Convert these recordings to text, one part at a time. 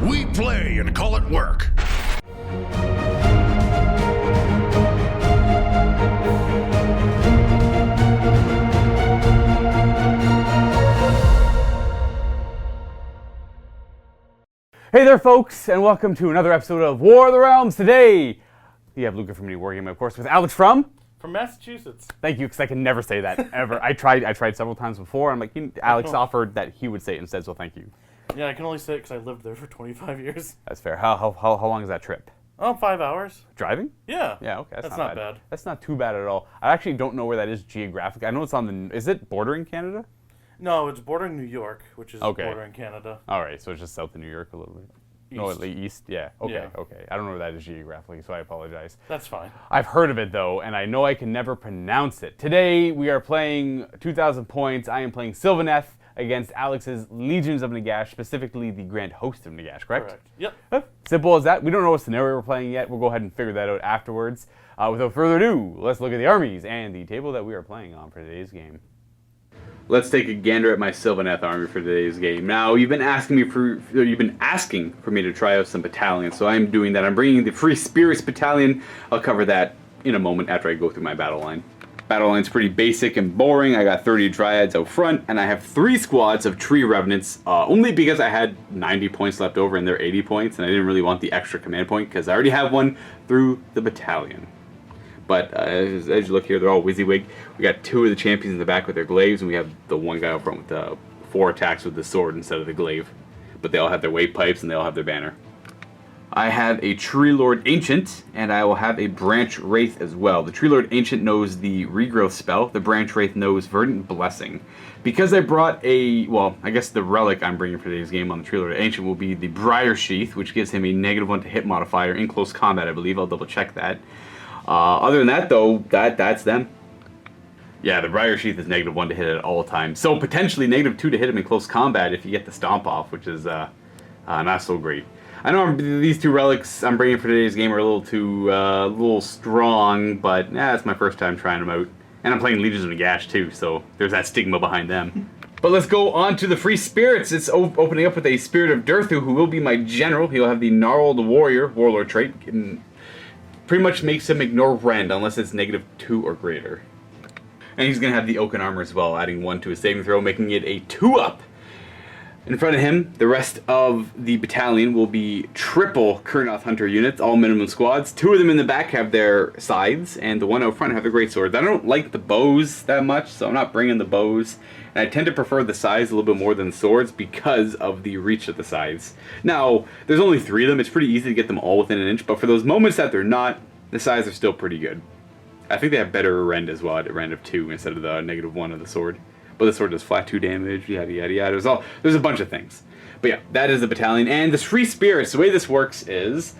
We play and call it work. Hey there, folks, and welcome to another episode of War of the Realms. Today, we have Luka from MiniWarGaming, of course, with Alex from Massachusetts. Thank you, because I can never say that, ever. I tried several times before. I'm like, Alex offered that he would say it instead, so thank you. Yeah, I can only say it because I lived there for 25 years. That's fair. How long is that trip? Oh, 5 hours. Driving? Yeah. Yeah, okay. That's not bad. That's not too bad at all. I actually don't know where that is geographically. I know it's on the... Is it bordering Canada? No, it's bordering New York, which is Okay. bordering Canada. All right, so it's just south of New York a little bit. No, at least east. Yeah. Okay. Yeah. Okay. I don't know where that is geographically, so I apologize. That's fine. I've heard of it though, and I know I can never pronounce it. Today we are playing 2,000 points. I am playing Sylvaneth against Alex's Legions of Nagash, specifically the Grand Host of Nagash. Correct? Yep. Simple as that. We don't know what scenario we're playing yet. We'll go ahead and figure that out afterwards. Without further ado, let's look at the armies and the table that we are playing on for today's game. Let's take a gander at my Sylvaneth army for today's game. Now, you've been asking for me to try out some battalions, so I'm doing that. I'm bringing the Free Spirits battalion. I'll cover that in a moment after I go through my battle line. Battle line's pretty basic and boring. I got 30 Dryads out front, and I have 3 squads of Tree Revenants, only because I had 90 points left over and they're 80 points, and I didn't really want the extra command point because I already have one through the battalion. But as you look here, they're all WYSIWYG. We got 2 of the champions in the back with their glaives, and we have the one guy up front with the 4 attacks with the sword instead of the glaive. But they all have their wave pipes, and they all have their banner. I have a Tree Lord Ancient, and I will have a Branch Wraith as well. The Tree Lord Ancient knows the Regrowth spell. The Branch Wraith knows Verdant Blessing. Because I brought I guess the relic I'm bringing for today's game on the Tree Lord Ancient will be the Briar Sheath, which gives him a -1 to hit modifier in close combat, I believe. I'll double check that. Other than that, though, that's them. Yeah, the Briar Sheath is -1 to hit at all times. So potentially -2 to hit him in close combat if you get the Stomp off, which is not so great. I know these 2 relics I'm bringing for today's game are a little strong, but it's my first time trying them out. And I'm playing Legions of Nagash too, so there's that stigma behind them. But let's go on to the Free Spirits. It's opening up with a Spirit of Durthu, who will be my general. He'll have the Gnarled Warrior Warlord trait. Pretty much makes him ignore rend unless it's -2 or greater. And he's going to have the Oaken Armor as well, adding 1 to his saving throw, making it a 2-up. In front of him, the rest of the battalion will be triple Kurnoth Hunter units, all minimum squads. 2 of them in the back have their scythes, and the one out front have the great swords. I don't like the bows that much, so I'm not bringing the bows. And I tend to prefer the scythes a little bit more than the swords because of the reach of the scythes. Now, there's only 3 of them. It's pretty easy to get them all within an inch, but for those moments that they're not, the scythes are still pretty good. I think they have better rend as well, at a rend of 2 instead of the -1 of the sword. But the sword does flat 2 damage, yada yada yada. There's a bunch of things. But yeah, that is the battalion. And the Free Spirits, the way this works is,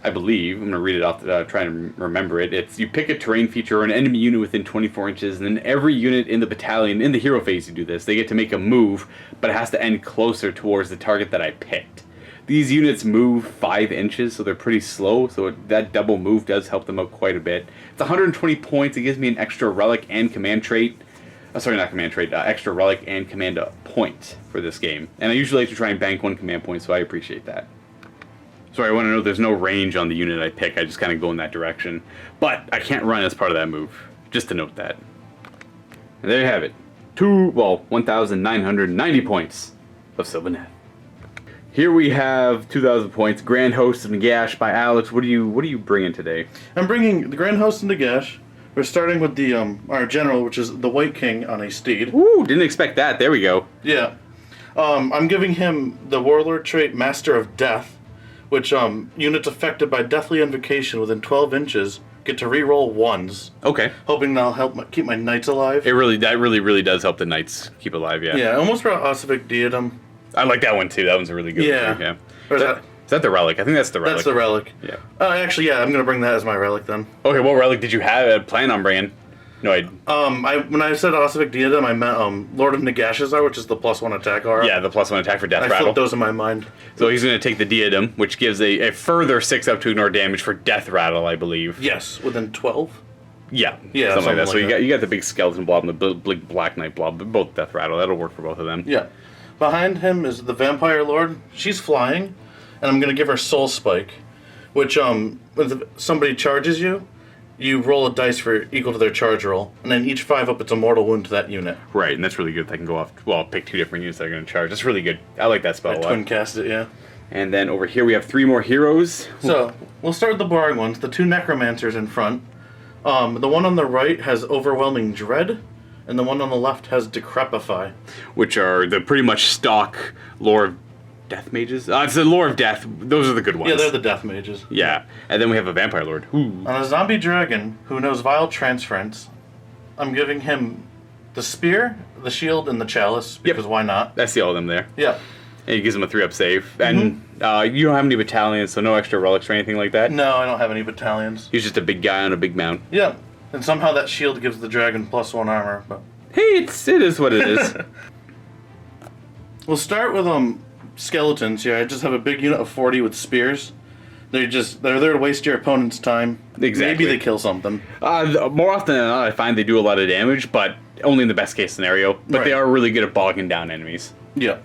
I believe, I'm going to read it off, try and remember it. It's you pick a terrain feature or an enemy unit within 24 inches, and then every unit in the battalion, in the hero phase you do this, they get to make a move, but it has to end closer towards the target that I picked. These units move 5 inches, so they're pretty slow, so that double move does help them out quite a bit. It's 120 points. It gives me an extra relic and command trait. Sorry, not command trait, extra relic and command point for this game. And I usually like to try and bank 1 command point, so I appreciate that. Sorry, I want to know there's no range on the unit I pick. I just kind of go in that direction. But I can't run as part of that move, just to note that. And there you have it. 1,990 points of Sylvaneth. Here we have 2,000 points. Grand Host of Nagash by Alex. What are you bringing today? I'm bringing the Grand Host of Nagash. We're starting with the our general, which is the White King on a steed. Ooh, didn't expect that. There we go. Yeah. I'm giving him the Warlord trait Master of Death, which units affected by Deathly Invocation within 12 inches get to reroll 1s. Okay. Hoping that'll help keep my knights alive. That really does help the knights keep alive, yeah. Yeah, I almost brought Ossific Diadem. I like that one too. That one's a really good one. Yeah. Is that the relic? I think that's the relic. That's the relic. Yeah. Actually, yeah, I'm going to bring that as my relic then. Okay, what relic did you plan on bringing? No, when I said Ossific Diadem, I meant Lord of Nagashazar, which is the +1 attack aura. Yeah, the +1 attack for Death Rattle. I flipped those in my mind. So he's going to take the Diadem, which gives a further 6-up to ignore damage for Death Rattle, I believe. Yes, within 12. Yeah, yeah, something like that. So you got the big skeleton blob and the big Black Knight blob, both Death Rattle. That'll work for both of them. Yeah. Behind him is the Vampire Lord. She's flying. and I'm going to give her Soul Spike, which when somebody charges you, you roll a dice for equal to their charge roll, and then each 5 up, it's a mortal wound to that unit. Right, and that's really good. I can go off. Well, I'll pick 2 different units that are going to charge. That's really good. I like that spell a lot. Twin cast it, yeah. And then over here we have 3 more heroes. So we'll start with the boring ones. The 2 necromancers in front. The one on the right has Overwhelming Dread, and the one on the left has Decrepify, which are the pretty much stock lore of death mages. It's the lore of death. Those are the good ones. Yeah, they're the death mages. Yeah, and then we have a vampire lord. Ooh. On a zombie dragon who knows Vile Transference, I'm giving him the spear, the shield, and the chalice, because why not? I see all of them there. Yeah. And it gives him a 3-up save. And you don't have any battalions, so no extra relics or anything like that? No, I don't have any battalions. He's just a big guy on a big mount. Yeah. And somehow that shield gives the dragon +1 armor. But hey, it is what it is. We'll start with skeletons here. I just have a big unit of 40 with spears. They're there to waste your opponent's time. Exactly. Maybe they kill something. More often than not, I find they do a lot of damage, but only in the best case scenario. But they are really good at bogging down enemies. Yeah.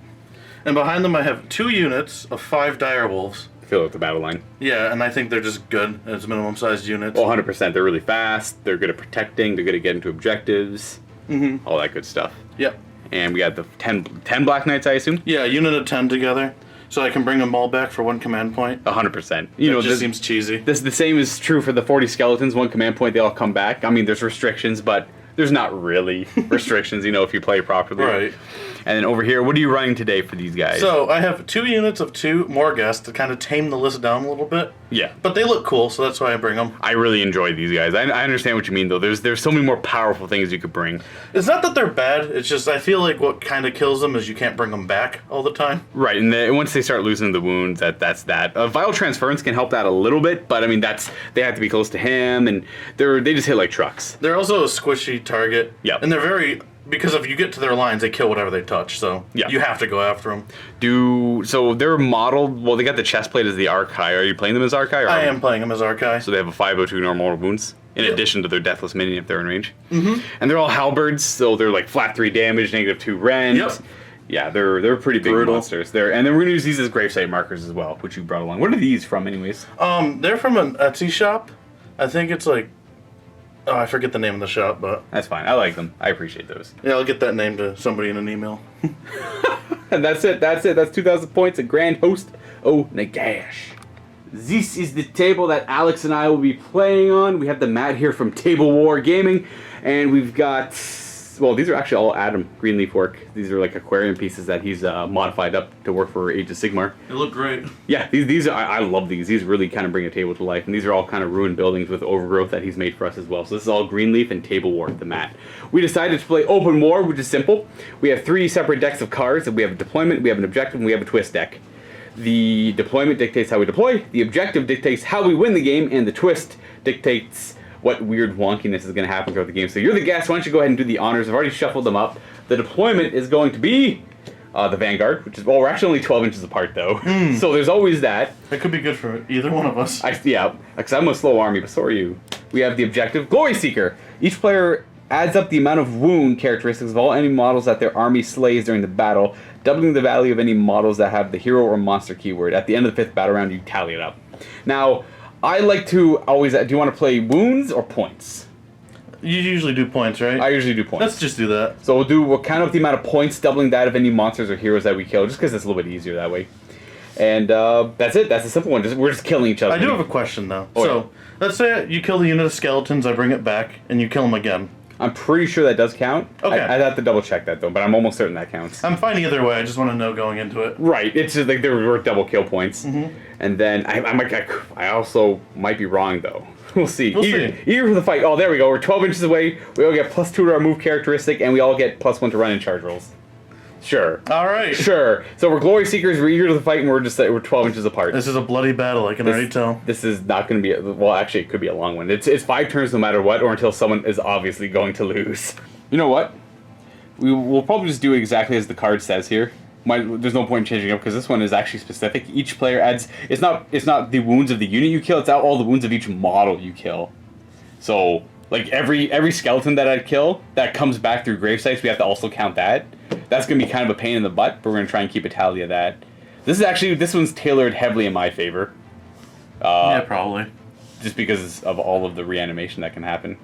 And behind them I have 2 units of 5 direwolves. Fill out the battle line. Yeah, and I think they're just good as minimum sized units. Well, 100%. They're really fast. They're good at protecting. They're good at getting to objectives. All that good stuff. Yep. And we got the 10 Black Knights, I assume? Yeah, a unit of 10 together. So I can bring them all back for 1 command point. 100%. It just seems cheesy. The same is true for the 40 skeletons. 1 command point, they all come back. I mean, there's restrictions, but there's not really restrictions, if you play properly. Right. And then over here, what are you running today for these guys? So I have 2 units of 2 Morghast to kind of tame the list down a little bit. Yeah. But they look cool, so that's why I bring them. I really enjoy these guys. I understand what you mean, though. There's so many more powerful things you could bring. It's not that they're bad. It's just I feel like what kind of kills them is you can't bring them back all the time. Right, and once they start losing the wounds, that's that. Vile Transference can help that a little bit, but I mean they have to be close to him, and they just hit like trucks. They're also a squishy target. Yeah. And they're because if you get to their lines, they kill whatever they touch, so you have to go after them. So they're modeled, well, they got the chest plate as the Archai. Are you playing them as Archai? I am playing them as Archai. So they have a 502 normal wounds, in addition to their Deathless Minion if they're in range. And they're all halberds, so they're like flat 3 damage, -2 rend. Yep. Yeah, they're pretty big monsters. And then we're going to use these as gravesite markers as well, which you brought along. What are these from, anyways? They're from an Etsy shop. I think it's like... Oh, I forget the name of the shop, but... That's fine. I like them. I appreciate those. Yeah, I'll get that name to somebody in an email. And that's it. That's 2,000 points at Grand Host of Nagash. This is the table that Alex and I will be playing on. We have the mat here from MiniWarGaming, and we've got... Well, these are actually all Adam Greenleaf work. These are like aquarium pieces that he's modified up to work for Age of Sigmar. They look great. Yeah, these I love these. These really kind of bring a table to life, and these are all kind of ruined buildings with overgrowth that he's made for us as well. So this is all Greenleaf and Table War, the mat. We decided to play Open War, which is simple. We have 3 separate decks of cards. We have a deployment, we have an objective, and we have a twist deck. The deployment dictates how we deploy, the objective dictates how we win the game, and the twist dictates what weird wonkiness is going to happen throughout the game. So you're the guest. Why don't you go ahead and do the honors? I've already shuffled them up. The deployment is going to be the Vanguard, which is... Well, we're actually only 12 inches apart, though. So there's always that. That could be good for either one of us. Yeah, because I'm a slow army, but so are you. We have the objective, Glory Seeker. Each player adds up the amount of wound characteristics of all enemy models that their army slays during the battle, doubling the value of any models that have the hero or monster keyword. At the end of the 5th battle round, you tally it up. Now... I like to always... Do you want to play wounds or points? You usually do points, right? I usually do points. Let's just do that. So we'll count up the amount of points, doubling that of any monsters or heroes that we kill, just because it's a little bit easier that way. And that's it. That's a simple one. We're just killing each other. I do have a question, though. Oh, so, let's say you kill the unit of skeletons, I bring it back, and you kill them again. I'm pretty sure that does count. Okay. I'd have to double check that, though, but I'm almost certain that counts. I'm fine either way. I just want to know going into it. Right. It's just like there were double kill points. And then I also might be wrong, though. We'll see. Eager for the fight. Oh, there we go. We're 12 inches away. We all get +2 to our move characteristic, and we all get +1 to run and charge rolls. Sure. All right. Sure. So we're Glory Seekers, we're eager to the fight, and we're 12 inches apart. This is a bloody battle, I can already tell. This is not going to be... Well, actually, it could be a long one. It's 5 turns no matter what, or until someone is obviously going to lose. You know what? We'll probably just do exactly as the card says here. There's no point in changing it up, because this one is actually specific. Each player adds... It's not the wounds of the unit you kill, it's all the wounds of each model you kill. So... Like, every skeleton that I'd kill, that comes back through gravesites, we have to also count that. That's going to be kind of a pain in the butt, but we're going to try and keep a tally of that. This one's tailored heavily in my favor. Yeah, probably. Just because of all of the reanimation that can happen.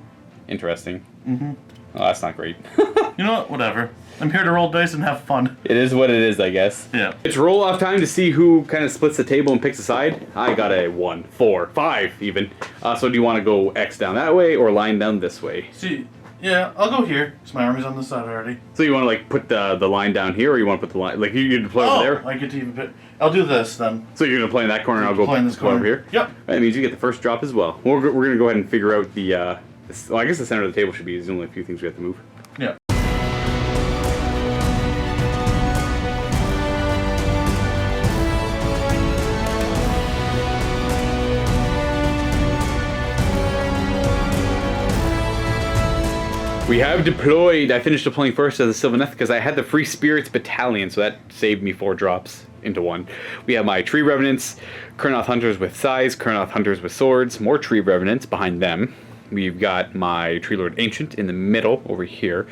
Interesting. Mm-hmm. Oh, that's not great. You know what? Whatever. I'm here to roll dice and have fun. It is what it is, I guess. Yeah. It's roll off time to see who kind of splits the table and picks a side. I got a 1, 4, 5 even. So do you want to go X down that way or line down this way? See, yeah, I'll go here. So my army's on this side already. So you want to like put the line down here, or you want to put the line like you deploy over there? I get to even pick. I'll do this then. So you're gonna play in that corner, and I'll go Play in this corner over here. Yep. That means you get the first drop as well. We're gonna go ahead and figure out the. Well, I guess the center of the table should be. There's only a few things we have to move. Yeah. We have deployed. I finished deploying first as a Sylvaneth because I had the Free Spirits Battalion, so that saved me 4 drops into 1. We have my Tree Revenants, Kurnoth Hunters with Scythes, Kurnoth Hunters with Swords, more Tree Revenants behind them. We've got my Tree Lord Ancient in the middle over here.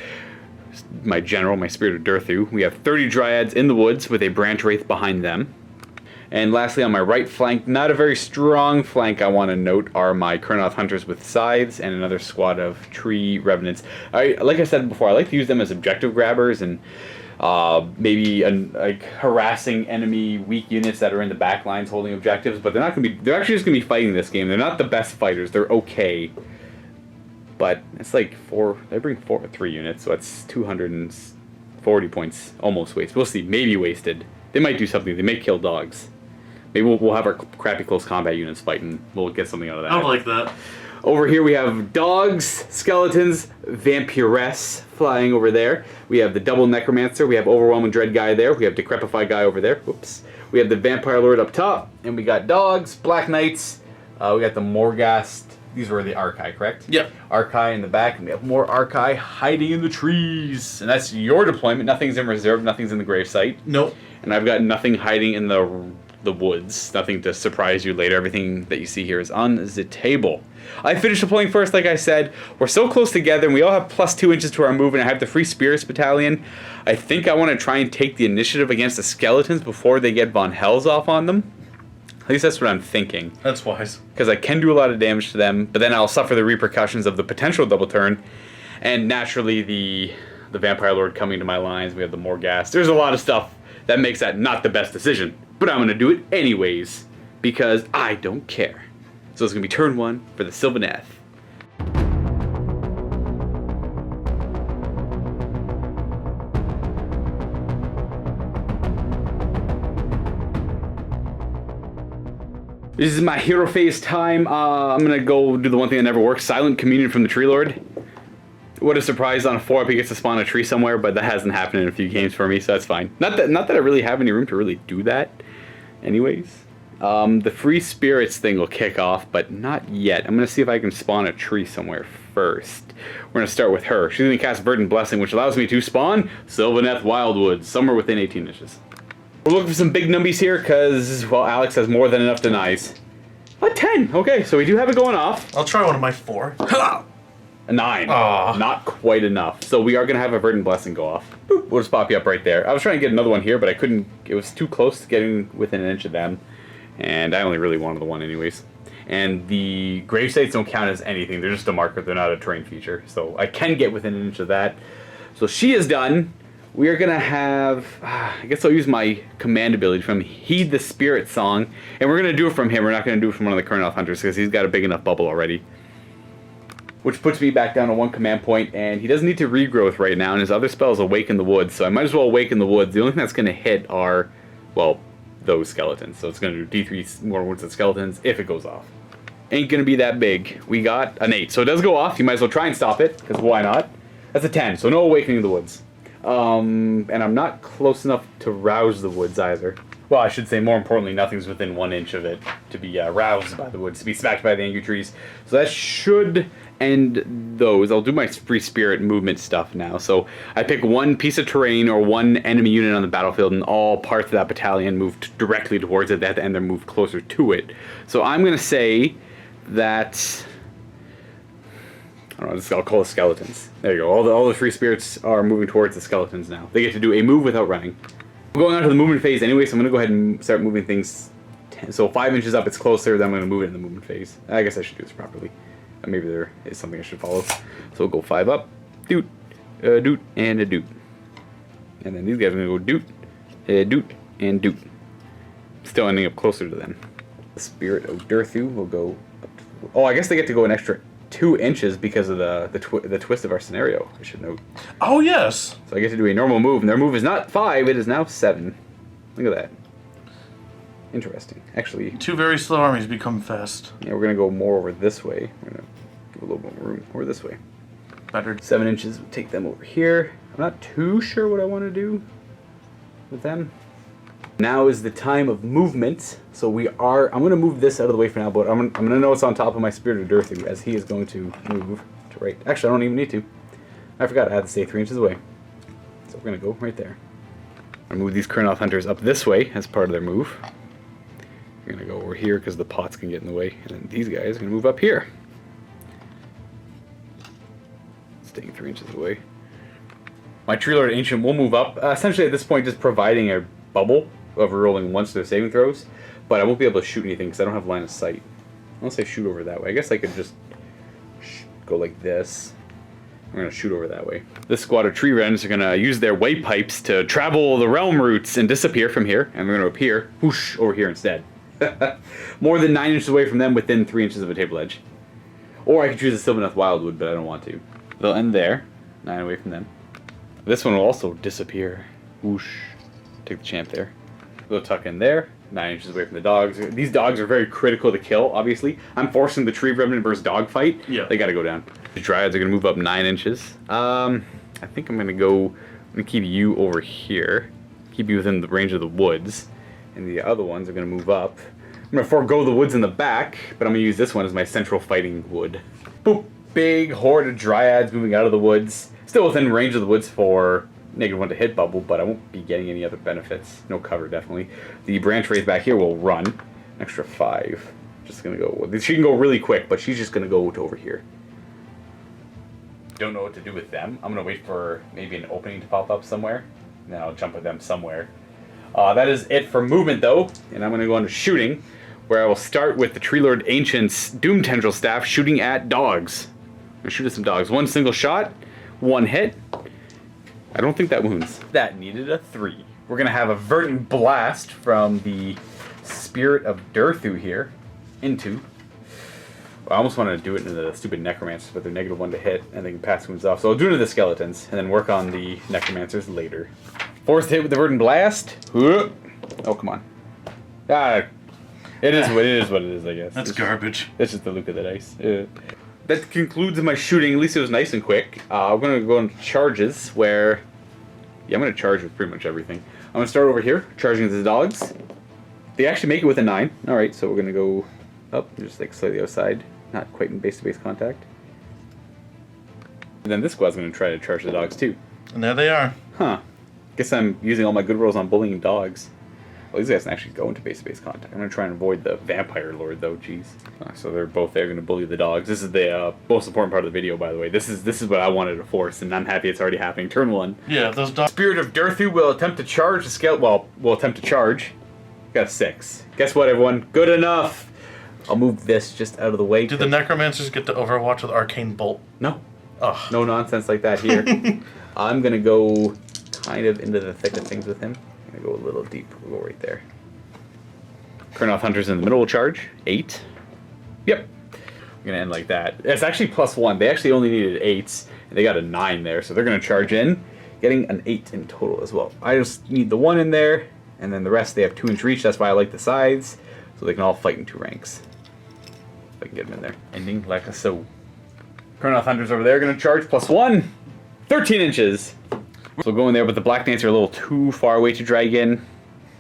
My General, my Spirit of Durthu. We have 30 Dryads in the woods with a Branch Wraith behind them. And lastly, on my right flank, not a very strong flank I want to note, are my Kurnoth Hunters with Scythes and another squad of Tree Revenants. Like I said before, I like to use them as objective grabbers and maybe like harassing enemy weak units that are in the back lines holding objectives, but they're actually just going to be fighting this game. They're not the best fighters. They're okay. But it's like 3 units, so that's 240 points almost wasted. We'll see. Maybe wasted. They might do something. They may kill dogs. Maybe we'll have our crappy close combat units fight and we'll get something out of that. I would like that. Over here we have dogs, skeletons, vampiress flying over there. We have the double necromancer. We have overwhelming dread guy there. We have decrepify guy over there. Whoops. We have the vampire lord up top, and we got dogs, black knights. We got the Morghast. These were the Archai, correct? Yep. Archai in the back, and we have more Archai hiding in the trees. And that's your deployment. Nothing's in reserve. Nothing's in the gravesite. Nope. And I've got nothing hiding in the woods. Nothing to surprise you later. Everything that you see here is on the table. I finished deploying first, like I said. We're so close together, and we all have +2 inches to our move, and I have the Free Spirits Battalion. I think I want to try and take the initiative against the skeletons before they get Von Hells off on them. At least that's what I'm thinking. That's wise. Because I can do a lot of damage to them, but then I'll suffer the repercussions of the potential double turn, and naturally the Vampire Lord coming to my lines. We have the Morghast. There's a lot of stuff that makes that not the best decision. But I'm going to do it anyways, because I don't care. So it's going to be turn 1 for the Sylvaneth. This is my hero phase time. I'm going to go do the one thing that never works. Silent Communion from the Tree Lord. What a surprise, on a 4-up he gets to spawn a tree somewhere, but that hasn't happened in a few games for me, so that's fine. Not that I really have any room to really do that anyways. The Free Spirits thing will kick off, but not yet. I'm going to see if I can spawn a tree somewhere first. We're going to start with her. She's going to cast Verdant Blessing, which allows me to spawn Sylvaneth Wildwoods, somewhere within 18 inches. We're looking for some big numbies here, because, well, Alex has more than enough denies. A 10! Okay, so we do have it going off. I'll try one of my 4. A 9. Aww. Not quite enough. So we are going to have a Verdant Blessing go off. Boop. We'll just pop you up right there. I was trying to get another one here, but I couldn't. It was too close to getting within an inch of them. And I only really wanted the one anyways. And the grave sites don't count as anything. They're just a marker. They're not a terrain feature. So I can get within an inch of that. So she is done. We are going to have... I guess I'll use my command ability from Heed the Spirit Song. And we're going to do it from him. We're not going to do it from one of the Kurnoth Hunters because he's got a big enough bubble already. Which puts me back down to 1 command point, and he doesn't need to regrowth right now, and his other spell is Awaken the Woods, so I might as well Awaken the Woods. The only thing that's going to hit are, well, those skeletons. So it's going to do D3 more wounds than skeletons if it goes off. Ain't going to be that big. We got an 8, so it does go off. You might as well try and stop it, because why not? That's a 10, so no Awakening the Woods. And I'm not close enough to rouse the woods either. Well, I should say, more importantly, nothing's within 1 inch of it to be roused by the woods, to be smacked by the angry trees. So that should end those. I'll do my Free Spirit movement stuff now. So I pick 1 piece of terrain or 1 enemy unit on the battlefield, and all parts of that battalion move directly towards it. They have to end their move closer to it. So I'm going to say that... I don't know, I'll call it skeletons. There you go. All the Free Spirits are moving towards the skeletons now. They get to do a move without running. I'm going on to the movement phase anyway, so I'm going to go ahead and start moving things. So 5 inches up, it's closer, then I'm going to move it in the movement phase. I guess I should do this properly. Maybe there is something I should follow. So we'll go 5 up, doot, doot, and a doot. And then these guys are going to go doot, doot, and doot. Still ending up closer to them. The Spirit of Durthu will go up to, oh, I guess they get to go an extra 2 inches because of the twist of our scenario, I should note. Oh, yes. So I get to do a normal move, and their move is not 5, it is now 7. Look at that. Interesting. Actually, 2 very slow armies become fast. Yeah, we're going to go more over this way. We're going to give a little bit more room over this way. Better. 7 inches, we'll take them over here. I'm not too sure what I want to do with them. Now is the time of movement. So I'm going to move this out of the way for now, but I'm going to know it's on top of my Spirit of Durthu, as he is going to move to right. Actually, I don't even need to. I forgot I had to stay 3 inches away. So we're going to go right there. I'm going to move these Kurnoth Hunters up this way as part of their move. We're going to go over here because the pots can get in the way. And then these guys are going to move up here. Staying 3 inches away. My Tree Lord Ancient will move up. Essentially at this point just providing a bubble of rolling once to their saving throws. But I won't be able to shoot anything because I don't have line of sight. Unless I shoot over that way. I guess I could just go like this. I'm going to shoot over that way. This squad of tree wrens are going to use their way pipes to travel the realm routes and disappear from here. And they're going to appear whoosh over here instead. More than 9 inches away from them within 3 inches of a table edge. Or I could choose a Sylvaneth Wildwood, but I don't want to. They'll end there, 9 away from them. This one will also disappear. Whoosh. Take the champ there. They'll tuck in there, 9 inches away from the dogs. These dogs are very critical to kill, obviously. I'm forcing the Tree Remnant versus dog fight. Yeah. They gotta go down. The Dryads are gonna move up 9 inches. I think I'm gonna keep you over here. Keep you within the range of the woods. And the other ones are going to move up. I'm going to forego the woods in the back, but I'm going to use this one as my central fighting wood. Boop! Big horde of Dryads moving out of the woods. Still within range of the woods for -1 to hit bubble, but I won't be getting any other benefits. No cover, definitely. The branch race back here will run. Extra 5. Just going to go... She can go really quick, but she's just going to go to over here. Don't know what to do with them. I'm going to wait for maybe an opening to pop up somewhere. And then I'll jump with them somewhere. That is it for movement, though, and I'm going to go on to shooting, where I will start with the Tree Lord Ancient's Doom Tendril Staff shooting at dogs. I'm going to shoot at some dogs. 1 single shot, 1 hit. I don't think that wounds. That needed a 3. We're going to have a Verdant Blast from the Spirit of Durthu here into... I almost want to do it into the stupid Necromancers, but they're -1 to hit, and they can pass wounds off. So I'll do it to the Skeletons, and then work on the Necromancers later. Forced hit with the Verdant Blast. Oh, come on. It is what it is, I guess. That's garbage. It's just the Luka of the dice. That concludes my shooting. At least it was nice and quick. I'm going to go into charges, where... Yeah, I'm going to charge with pretty much everything. I'm going to start over here, charging the dogs. They actually make it with a 9. Alright, so we're going to go up, just like slightly outside. Not quite in base-to-base contact. And then this squad's going to try to charge the dogs, too. And there they are. Huh. Guess I'm using all my good rolls on bullying dogs. Well, these guys can actually go into base-to-base contact. I'm going to try and avoid the Vampire Lord, though, jeez. So they're both there going to bully the dogs. This is the most important part of the video, by the way. This is what I wanted to force, and I'm happy it's already happening. Turn 1. Yeah, those dogs... Spirit of Durthu will attempt to charge the scale... Well, will attempt to charge. Got a 6. Guess what, everyone? Good enough! I'll move this just out of the way. Did the Necromancers get to Overwatch with Arcane Bolt? No. Ugh. No nonsense like that here. I'm going to go kind of into the thick of things with him. I'm going to go a little deep. We'll go right there. Kurnoth Hunters in the middle will charge. 8. Yep. I'm going to end like that. It's actually +1. They actually only needed 8s, and they got a 9 there, so they're going to charge in, getting an 8 in total as well. I just need the 1 in there, and then the rest, they have 2-inch reach. That's why I like the sides, so they can all fight in 2 ranks. If I can get them in there. Ending like a so. Kurnoth Hunters over there are going to charge +1. 13 inches. So go in there, but the Black Knights are a little too far away to drag in.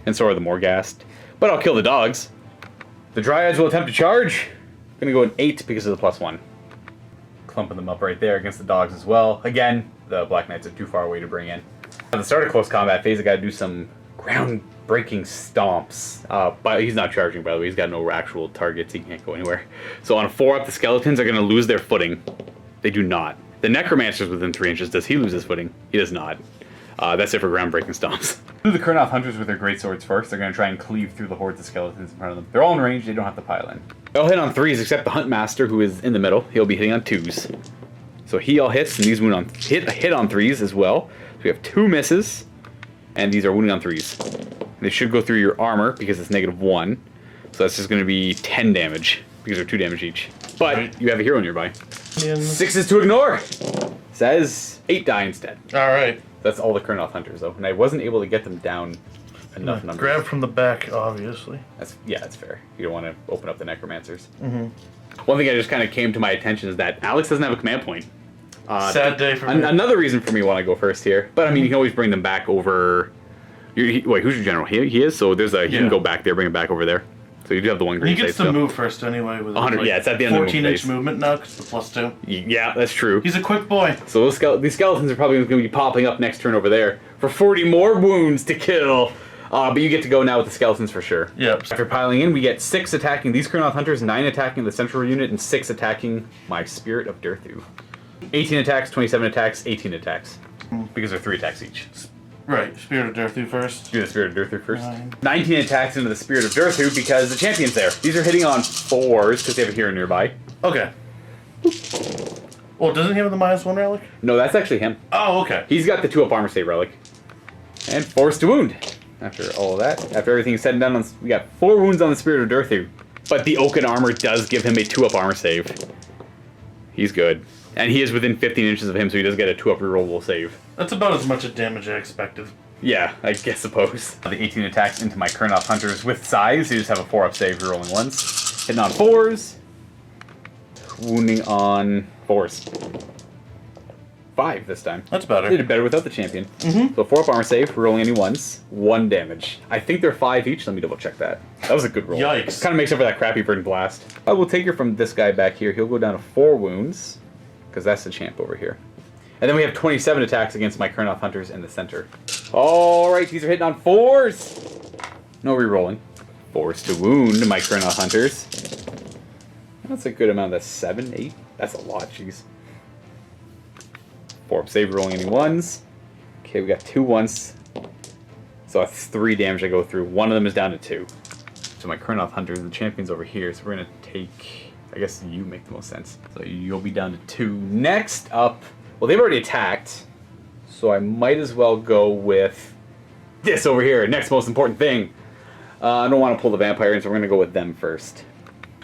And so are the Morghast. But I'll kill the dogs. The Dryads will attempt to charge. Going to go an 8 because of the +1. Clumping them up right there against the dogs as well. Again, the Black Knights are too far away to bring in. At the start of close combat phase, I got to do some ground-breaking stomps. But he's not charging, by the way. He's got no actual targets. He can't go anywhere. So on a 4 up, the Skeletons are going to lose their footing. They do not. The Necromancer's within 3 inches. Does he lose his footing? He does not. That's it for groundbreaking stomps. Do the Kurnoth Hunters with their great swords first. They're going to try and cleave through the hordes of skeletons in front of them. They're all in range. They don't have to pile in. They'll hit on 3s except the Huntmaster, who is in the middle. He'll be hitting on 2s. So he all hits, and these wound on hit on 3s as well. So we have 2 misses, and these are wounding on 3s. They should go through your armor because it's -1. So that's just going to be 10 damage because they're 2 damage each. But you have a hero nearby. 6s to ignore. Says 8 die instead. All right. That's all the Kurnoth Hunters though, and I wasn't able to get them down enough numbers. Grab from the back, obviously. That's fair. You don't want to open up the Necromancers. One thing that just kind of came to my attention is that Alex doesn't have a command point. Sad day for me. Another reason for me want to go first here, but I mean you can always bring them back over. Wait, who's your general? He is. So there's he can go back there, bring him back over there. So you do have the one green. He gets to move first anyway. With 100. Like it's at the end of the 14-inch movement now because the +2. Yeah, that's true. He's a quick boy. So these skeletons are probably going to be popping up next turn over there for 40 more wounds to kill. But you get to go now with the skeletons for sure. Yep. After piling in, we get 6 attacking these Kurnoth Hunters, 9 attacking the central unit, and 6 attacking my Spirit of Durthu. 18 attacks, 27 attacks, 18 attacks. Because they're 3 attacks each. Right, Spirit of Durthu first. Do the Spirit of Durthu first. 19 attacks into the Spirit of Durthu because the champion's there. These are hitting on 4s because they have a hero nearby. Okay. Well, doesn't he have the -1 relic? No, that's actually him. Oh, okay. He's got the 2-up armor save relic. And 4s to wound. After all of that, after everything is said and done, we got 4 wounds on the Spirit of Durthu. But the Oaken armor does give him a 2-up armor save. He's good. And he is within 15 inches of him, so he does get a 2-up rerollable save. That's about as much damage I expected. Yeah, I guess suppose. The 18 attacks into my Kurnoth Hunters with size, so you just have a 4-up save rerolling once. Hitting on 4s. Wounding on 4s. 5 this time. That's better. They did better without the champion. So 4-up armor save, rolling any ones. 1 damage. I think they're 5 each. Let me double check that. That was a good roll. Yikes. Kind of makes up for that crappy Burn Blast. I will take her from this guy back here. He'll go down to 4 wounds. Because that's the champ over here. And then we have 27 attacks against my Kurnoth Hunters in the center. Alright, these are hitting on 4s. No re-rolling. 4s to wound my Kurnoth Hunters. That's a good amount. That's 7, 8. That's a lot, jeez. 4-up save, rolling any 1s. Okay, we got 2 1s. So that's 3 damage I go through. One of them is down to 2. So my Kurnoth Hunters, the champion's over here. So we're going to take... I guess you make the most sense. So you'll be down to 2. Next up, well, they've already attacked, so I might as well go with this over here. Next most important thing. I don't want to pull the vampire in, so we're going to go with them first.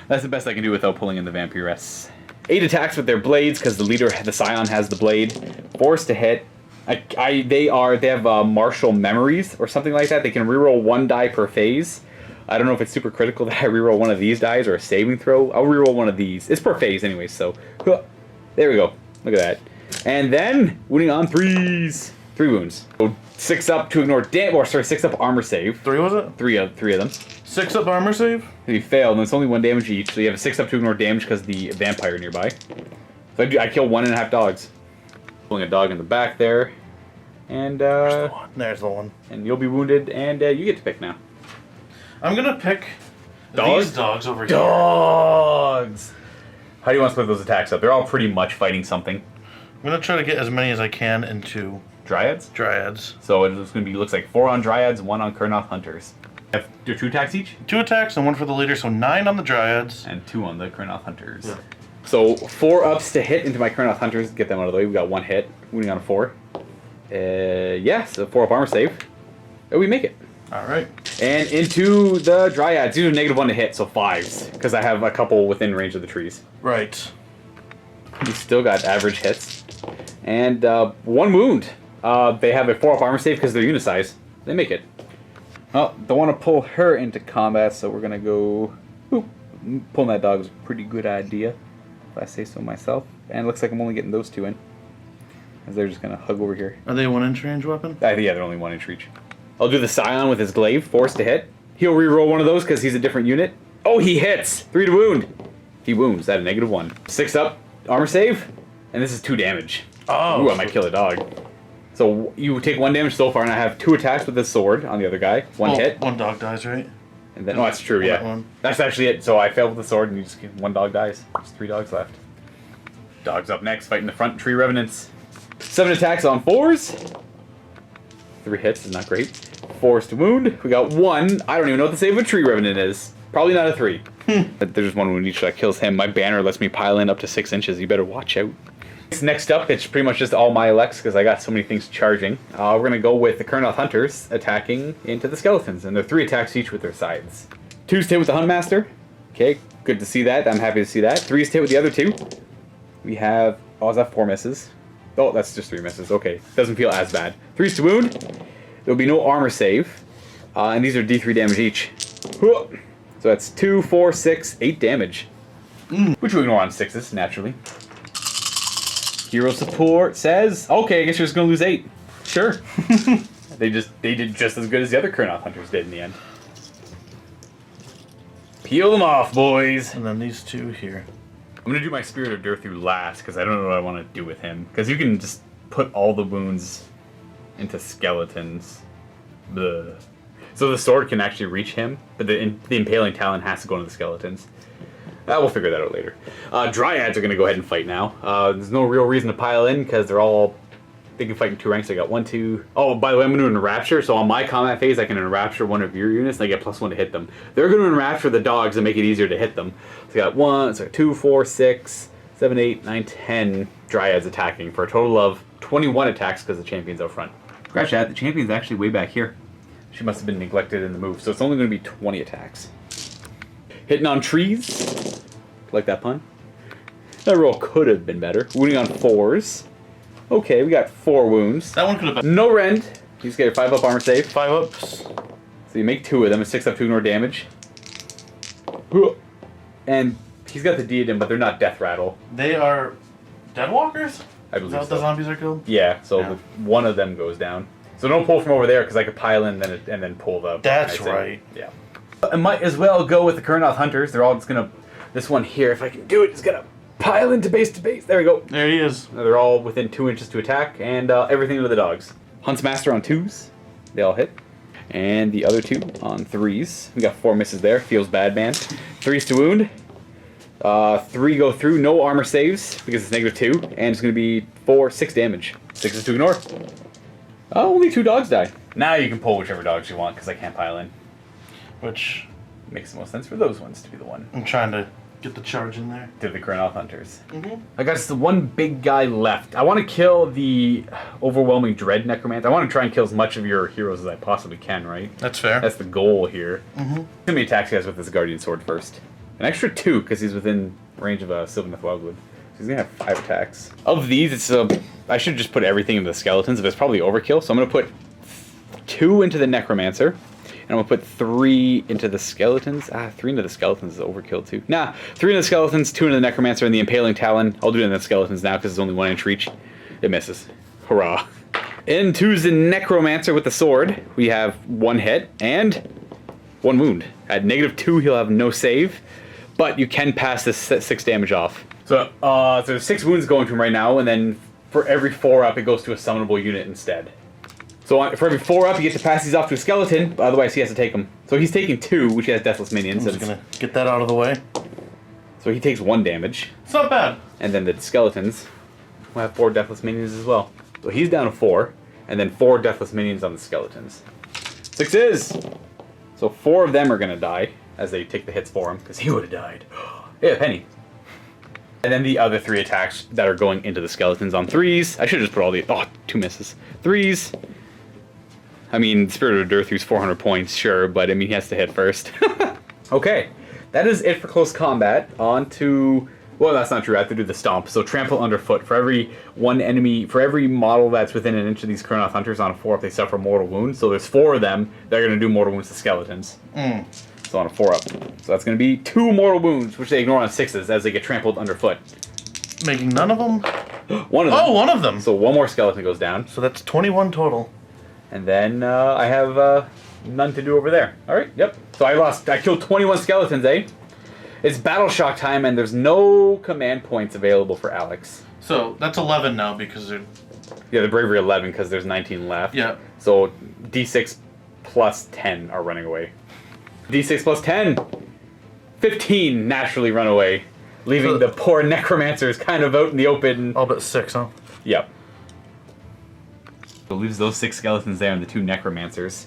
That's the best I can do without pulling in the vampiress. 8 attacks with their blades because the leader, the Scion, has the blade. 4s to hit. They have martial memories or something like that. They can reroll 1 die per phase. I don't know if it's super critical that I reroll one of these dice or a saving throw. I'll reroll one of these. It's per phase anyway, so there we go. Look at that. And then wounding on 3s. 3 wounds. So 6-up to ignore 6-up armor save. 3 was it? 3 of them. 6-up armor save? If you fail, then it's only 1 damage each. So you have a 6-up to ignore damage because the vampire nearby. So I kill 1.5 dogs. Pulling a dog in the back there. And There's the one. And you'll be wounded, and you get to pick now. I'm gonna pick Dogs? these dogs over here. Dogs! How do you want to split those attacks up? They're all pretty much fighting something. I'm gonna try to get as many as I can into Dryads? Dryads. So it's going to be, looks like 4 on Dryads, 1 on Kurnoth Hunters. Have 2 attacks each? 2 attacks and 1 for the leader, so 9 on the Dryads. And 2 on the Kurnoth Hunters. Yeah. So 4 ups to hit into my Kurnoth Hunters. Get them out of the way. We got 1 hit. Wounding on a 4. Yeah, so 4-up armor save. Oh, we make it. Alright. And into the Dryads. These are -1 to hit, so 5s. Because I have a couple within range of the trees. Right. We still got average hits. And 1 wound. They have a 4-up armor save because they're unisize. They make it. Well, don't want to pull her into combat, so we're going to go... Ooh, pulling that dog is a pretty good idea, if I say so myself. And it looks like I'm only getting those 2 in. As they're just going to hug over here. Are they 1-inch range weapon? Yeah, they're only 1 inch reach. I'll do the Scion with his glaive, 4s to hit. He'll reroll one of those because he's a different unit. Oh, he hits! 3 to wound. He wounds at a -1. 6-up armor save, and this is 2 damage. Oh. Ooh, I might kill a dog. So you take 1 damage so far, and I have 2 attacks with the sword on the other guy. 1 hit. 1 dog dies, right? And then, oh, that's true, yeah. One. That's actually it. So I failed with the sword, and you just get 1 dog dies. There's 3 dogs left. Dogs up next, fighting the front tree revenants. 7 attacks on 4s. 3 hits is not great. Force to wound. We got 1. I don't even know what the save of a tree revenant is. Probably not a 3. But there's 1 wound each that kills him. My banner lets me pile in up to 6 inches. You better watch out. Next up, it's pretty much just all my Alex because I got so many things charging. We're going to go with the Kurnoth Hunters attacking into the skeletons. And they're 3 attacks each with their sides. 2's to hit with the Huntmaster. Okay, good to see that. I'm happy to see that. 3's to hit with the other 2. We have... Oh, is that 4 misses? Oh, that's just 3 misses. Okay, doesn't feel as bad. 3's to wound. There'll be no armor save. And these are D3 damage each. So that's 2, 4, 6, 8 damage. Which we ignore on 6s, naturally. Hero support says, okay, I guess you're just going to lose 8. Sure. They did just as good as the other Kurnoth Hunters did in the end. Peel them off, boys. And then these 2 here. I'm going to do my Spirit of Durthu last because I don't know what I want to do with him. Because you can just put all the wounds into skeletons. Bleh. So the sword can actually reach him, but the Impaling Talon has to go into the skeletons. We'll figure that out later. Dryads are going to go ahead and fight now. There's no real reason to pile in because they can fight in 2 ranks. I got 1, 2... Oh, by the way, I'm going to enrapture. So on my combat phase, I can enrapture 1 of your units and I get +1 to hit them. They're going to enrapture the dogs and make it easier to hit them. So I got 1, so 2, 4, 6, 7, 8, 9, 10 Dryads attacking for a total of 21 attacks because the champion's out front. Scratch that, the champion's actually way back here. She must have been neglected in the move, so it's only going to be 20 attacks. Hitting on trees. Like that pun. That roll could have been better. Wounding on 4s. Okay, we got 4 wounds. That one could have been. No rend. You just get a 5-up armor save. 5 ups. So you make 2 of them. A 6-up to ignore damage. And he's got the diadem, but they're not death rattle. They are Deadwalkers? I believe Is that what so. the zombies are called? Yeah, so one of them goes down. So don't pull from over there because I could pile in and then pull the... That's right. Yeah. I might as well go with the Kurnoth Hunters. They're all just going to... This one here, if I can do it, is going to pile into base to base. There we go. There he is. They're all within 2 inches to attack, and everything to the dogs. Huntsmaster on 2s. They all hit. And the other 2 on 3s. We got 4 misses there. Feels bad, man. 3's to wound. 3 go through. No armor saves because it's -2. And it's going to be 6 damage. 6 is to ignore. Only 2 dogs die. Now you can pull whichever dogs you want because I can't pile in. Which makes the most sense for those ones to be the one. I'm trying to get the charge in there. To the Kurnoth Hunters. Mm-hmm. I got just the one big guy left. I want to kill the Overwhelming Dread Necromancer. I want to try and kill as much of your heroes as I possibly can, right? That's fair. That's the goal here. Mm-hmm. Too many attacks he has with his Guardian Sword first. An extra 2 because he's within range of Sylvaneth Wildwood. So he's going to have 5 attacks. Of these, it's I should just put everything into the skeletons, but it's probably overkill. So I'm going to put 2 into the Necromancer. And I'm going to put 3 into the skeletons. 3 into the skeletons is overkill too. Nah, 3 into the skeletons, 2 into the Necromancer, and the Impaling Talon. I'll do it in the skeletons now because it's only 1 inch reach. It misses. Hurrah. Into the Necromancer with the sword. We have 1 hit and 1 wound. At -2, he'll have no save, but you can pass this 6 damage off. So there's 6 wounds going to him right now, and then for every 4 up, it goes to a summonable unit instead. So for every 4 up, you get to pass these off to a skeleton, but otherwise he has to take them. So he's taking 2, which he has Deathless Minions. I'm just going to get that out of the way. So he takes 1 damage. It's not bad. And then the skeletons will have 4 Deathless Minions as well. So he's down to 4, and then 4 Deathless Minions on the skeletons. 6s! So 4 of them are going to die as they take the hits for him, because he would have died. Yeah, Penny. And then the other 3 attacks that are going into the skeletons on 3s. I should have just put all the... Oh, 2 misses. 3s. I mean, Spirit of Durthu's 400 points, sure, but I mean, he has to hit first. Okay, that is it for close combat. On to... Well, that's not true. I have to do the stomp. So trample underfoot. For every model that's within an inch of these Kurnoth Hunters on a 4-up, they suffer mortal wounds. So there's 4 of them that are going to do mortal wounds to skeletons. So on a 4-up. So that's going to be 2 mortal wounds, which they ignore on 6s as they get trampled underfoot. Making none of them? 1 of them. Oh, 1 of them! So 1 more skeleton goes down. So that's 21 total. And then I have none to do over there. Alright, yep. So I killed 21 skeletons, eh? It's Battle Shock time, and there's no command points available for Alex. So that's 11 now because they're... Yeah, the Bravery 11 because there's 19 left. Yeah. So D6 plus 10 are running away. D6 plus 10! 15 naturally run away, leaving the poor Necromancers kind of out in the open. All but 6, huh? Yep. So it leaves those 6 skeletons there and the 2 necromancers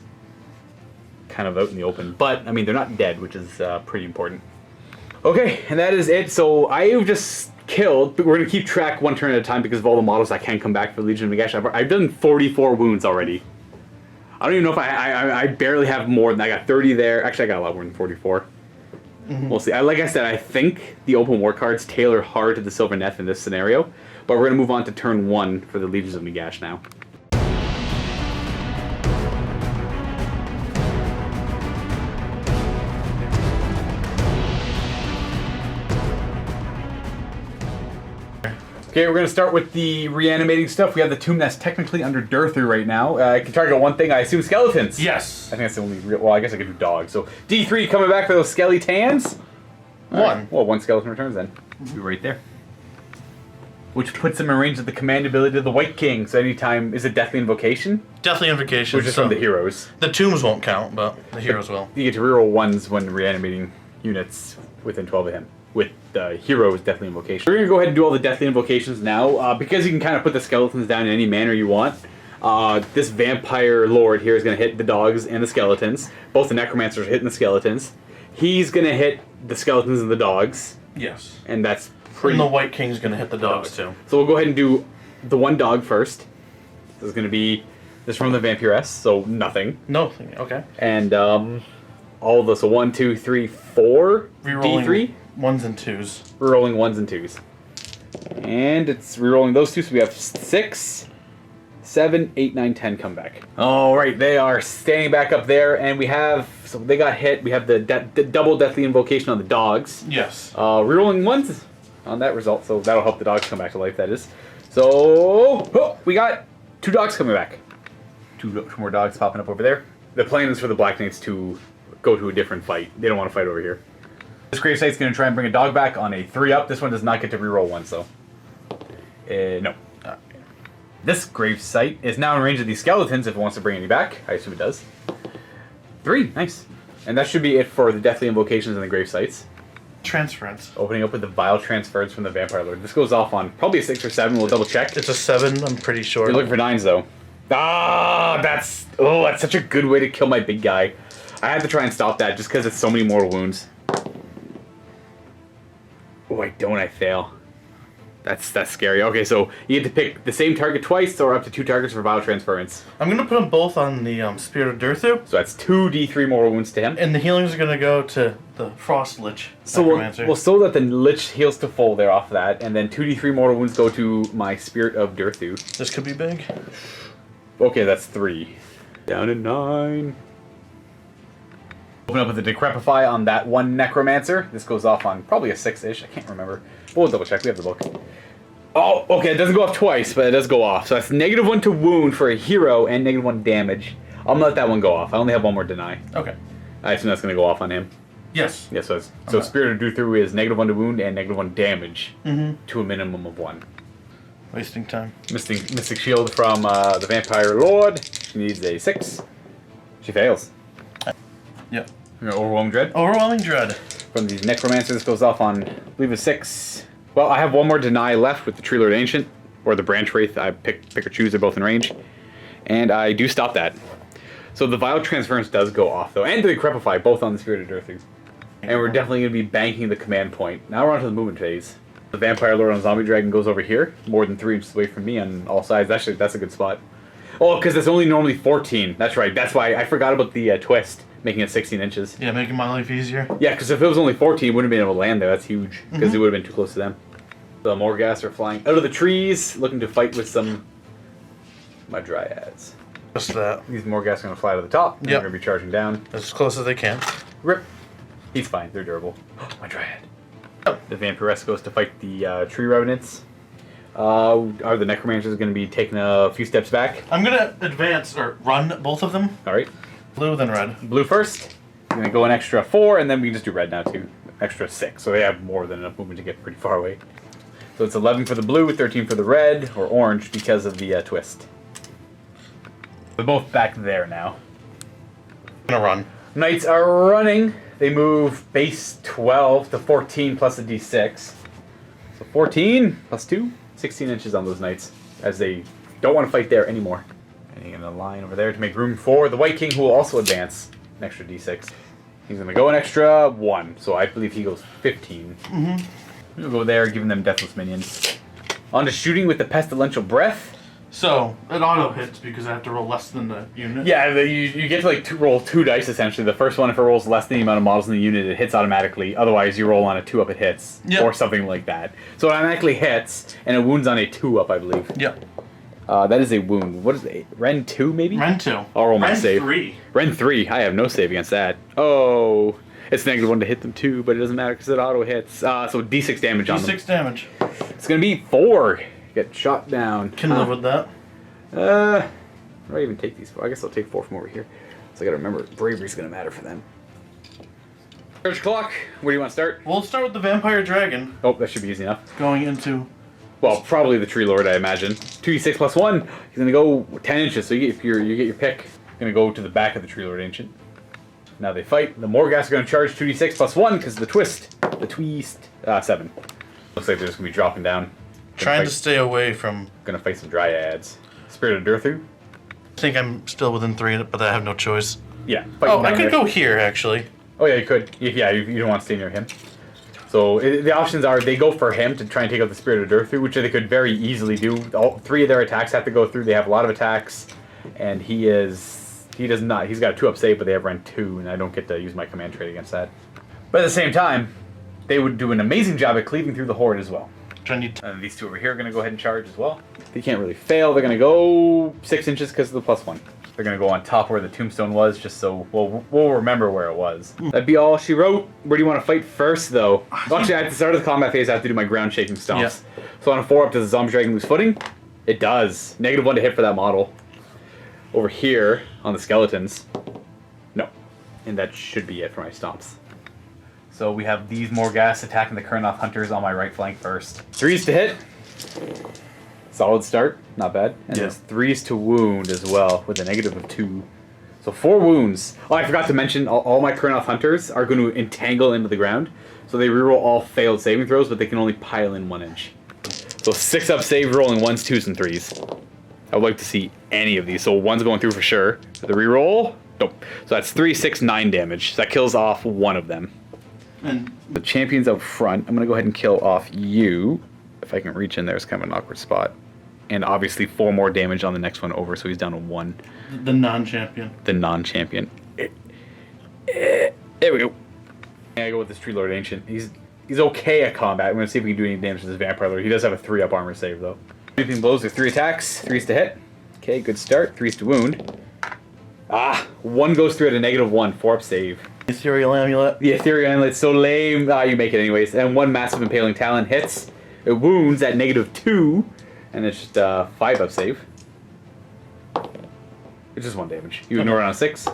kind of out in the open. But, I mean, they're not dead, which is pretty important. Okay, and that is it. So I've just killed, but we're going to keep track one turn at a time because of all the models I can't come back for Legion of Nagash. I've done 44 wounds already. I don't even know if I barely have more than, I got 30 there. Actually, I got a lot more than 44. We'll see. Like I said, I think the open war cards tailor hard to the Sylvaneth in this scenario, but we're going to move on to turn 1 for the Legions of Nagash now. Okay, we're going to start with the reanimating stuff. We have the tomb that's technically under Durthu right now. I can target one thing, I assume skeletons. Yes. I think that's the only real... Well, I guess I could do dogs. So D3 coming back for those skeletons. One. Well, 1 skeleton returns then. Be right there. Which puts him in range of the command ability of the White King. So anytime... Is it Deathly Invocation? Deathly Invocation. Which is from the heroes. The tombs won't count, but the heroes will. You get to reroll 1s when reanimating units within 12 of him. With the hero's Deathly Invocation. We're going to go ahead and do all the Deathly Invocations now. Because you can kind of put the skeletons down in any manner you want. This Vampire Lord here is going to hit the dogs and the skeletons. Both the Necromancers are hitting the skeletons. He's going to hit the skeletons and the dogs. Yes. And that's pretty... And the White King's going to hit the dogs too. So we'll go ahead and do the 1 dog first. This is going to be this from the Vampiress, so nothing. Nothing, okay. And all of those, so 1, 2, 3, 4 D3. 1s and 2s. Rerolling 1s and 2s. And it's rerolling those 2, so we have 6, 7, 8, 9, 10 come back. Alright, they are standing back up there, and we have, so they got hit, we have the double Deathly Invocation on the dogs. Yes. Rerolling 1s on that result, so that'll help the dogs come back to life, that is. So, we got 2 dogs coming back. 2 more dogs popping up over there. The plan is for the Black Knights to go to a different fight. They don't want to fight over here. This Gravesite's going to try and bring a dog back on a 3-up. This one does not get to reroll 1, so... no. This Gravesite is now in range of these skeletons if it wants to bring any back. I assume it does. 3, nice. And that should be it for the Deathly Invocations and the Gravesites. Transference. Opening up with the Vile Transference from the Vampire Lord. This goes off on probably a 6 or 7. We'll double check. It's a 7, I'm pretty sure. You're looking for 9s, though. Ah, that's... Oh, that's such a good way to kill my big guy. I had to try and stop that just because it's so many mortal wounds. Oh, I fail. That's scary. Okay, so you get to pick the same target twice or up to 2 targets for Vile Transference. I'm going to put them both on the Spirit of Durthu. So that's 2 D3 mortal wounds to him. And the healings are going to go to the Frost Lich. So we'll so that the Lich heals to full there off that, and then 2 D3 mortal wounds go to my Spirit of Durthu. This could be big. Okay, that's 3. Down to 9. Open up with the Decrepify on that 1 Necromancer. This goes off on probably a 6-ish. I can't remember. We'll double check. We have the book. Oh, okay. It doesn't go off twice, but it does go off. So that's -1 to wound for a hero and -1 damage. I'm going to let that one go off. I only have 1 more deny. Okay. I assume that's going to go off on him. Yes. Yeah, so Spirit of Durthu is -1 to wound and -1 damage to a minimum of 1. Wasting time. Mystic Shield from the Vampire Lord. She needs a 6. She fails. Yep. Overwhelming Dread. Overwhelming Dread. From these Necromancers, this goes off on, I believe, a 6. Well, I have 1 more deny left with the Tree Lord Ancient, or the Branch Wraith. I pick or choose, they're both in range. And I do stop that. So the Vile Transference does go off, though, and the Decrepify, both on the Spirit of Durthu. And we're definitely going to be banking the command point. Now we're on to the movement phase. The Vampire Lord on Zombie Dragon goes over here, more than 3 inches away from me on all sides. Actually, that's a good spot. Oh, because it's only normally 14. That's right. That's why I forgot about the twist, making it 16 inches. Yeah, making my life easier. Yeah, because if it was only 14, we wouldn't have been able to land there. That's huge, because it would have been too close to them. The Morghast are flying out of the trees, looking to fight with some my Dryads. Just that. These Morghast are going to fly to the top, and they're going to be charging down. As close as they can. Rip. He's fine. They're durable. My Dryad. Oh. The Vampiress goes to fight the Tree Revenants. Are the Necromancers going to be taking a few steps back? I'm going to advance, or run both of them. Alright. Blue, then red. Blue first. I'm going to go an extra 4, and then we can just do red now too. Extra 6, so they have more than enough movement to get pretty far away. So it's 11 for the blue, 13 for the red, or orange, because of the twist. They're both back there now. I'm going to run. Knights are running. They move base 12 to 14 plus a d6. So 14 plus 2, 16 inches on those knights, as they don't want to fight there anymore. And he's going to line over there to make room for the White King, who will also advance an extra d6. He's going to go an extra 1, so I believe he goes 15. We'll go there, giving them Deathless Minions. On to shooting with the Pestilential Breath. So, it auto hits because I have to roll less than the unit? Yeah, you get to like roll 2 dice essentially. The first one, if it rolls less than the amount of models in the unit, it hits automatically. Otherwise, you roll on a 2-up, it hits. Yep. Or something like that. So it automatically hits, and it wounds on a 2-up, I believe. Yep. That is a wound. What is it? Ren 2, maybe? Ren 2. I'll roll my Ren save. 3. Ren 3. I have no save against that. Oh, it's -1 to hit them too, but it doesn't matter because it auto hits. So D6 damage on them. D6 damage. It's going to be 4. Get shot down. Can live with that. Where do I even take these 4? I guess I'll take 4 from over here. So I gotta remember, bravery's gonna matter for them. Charge clock. Where do you want to start? We'll start with the Vampire Dragon. Oh, that should be easy enough. Going into... Well, probably the Tree Lord, I imagine. 2d6 plus 1. He's gonna go 10 inches, so you get your pick. Gonna go to the back of the Tree Lord Ancient. Now they fight. The Morghast are gonna charge 2d6 plus 1 because the twist. 7. Looks like they're just gonna be dropping down. Trying to stay away from... Gonna fight some Dryads. Spirit of Durthu. I think I'm still within 3, but I have no choice. Yeah. Oh, I could go here, actually. Oh, yeah, you could. Yeah, you don't want to stay near him. So the options are they go for him to try and take out the Spirit of Durthu, which they could very easily do. All 3 of their attacks have to go through. They have a lot of attacks, and he does not. He's got a 2-up save, but they have Ren 2, and I don't get to use my command trait against that. But at the same time, they would do an amazing job at cleaving through the Horde as well. And these 2 over here are going to go ahead and charge as well. They can't really fail. They're going to go 6 inches because of the +1. They're going to go on top where the tombstone was, just so we'll remember where it was. That'd be all she wrote. Where do you want to fight first, though? Actually, at the start of the combat phase, I have to do my ground shaking stomps. Yeah. So on a 4-up, does the Zombie Dragon lose footing? It does. -1 to hit for that model. Over here, on the skeletons, no. And that should be it for my stomps. So we have these Morghast attacking the Kurnoth Hunters on my right flank first. 3s to hit. Solid start. Not bad. And there's 3s to wound as well with a -2. So 4 wounds. Oh, I forgot to mention, all my Kurnoth Hunters are going to entangle into the ground. So they reroll all failed saving throws, but they can only pile in 1 inch. So 6-up save rolling 1s, 2s, and 3s. I would like to see any of these. So 1's going through for sure. The reroll, nope. So that's 3, 6, 9 damage. So that kills off 1 of them. And the champion's up front. I'm going to go ahead and kill off you. If I can reach in there, it's kind of an awkward spot. And obviously 4 more damage on the next one over, so he's down to 1. The non-champion. The non-champion. There we go. I go with this Tree Lord Ancient. He's okay at combat. I'm going to see if we can do any damage to this Vampire Lord. He does have a 3-up armor save, though. Sweeping blows with 3 attacks. 3s to hit. Okay, good start. 3s to wound. 1 goes through at a -1. 4-up save. Ethereal Amulet. The Ethereal Amulet's so lame. You make it anyways. And 1 Massive Impaling Talon hits. It wounds at -2. And it's just a 5-up save. It's just 1 damage. You ignore it on a 6.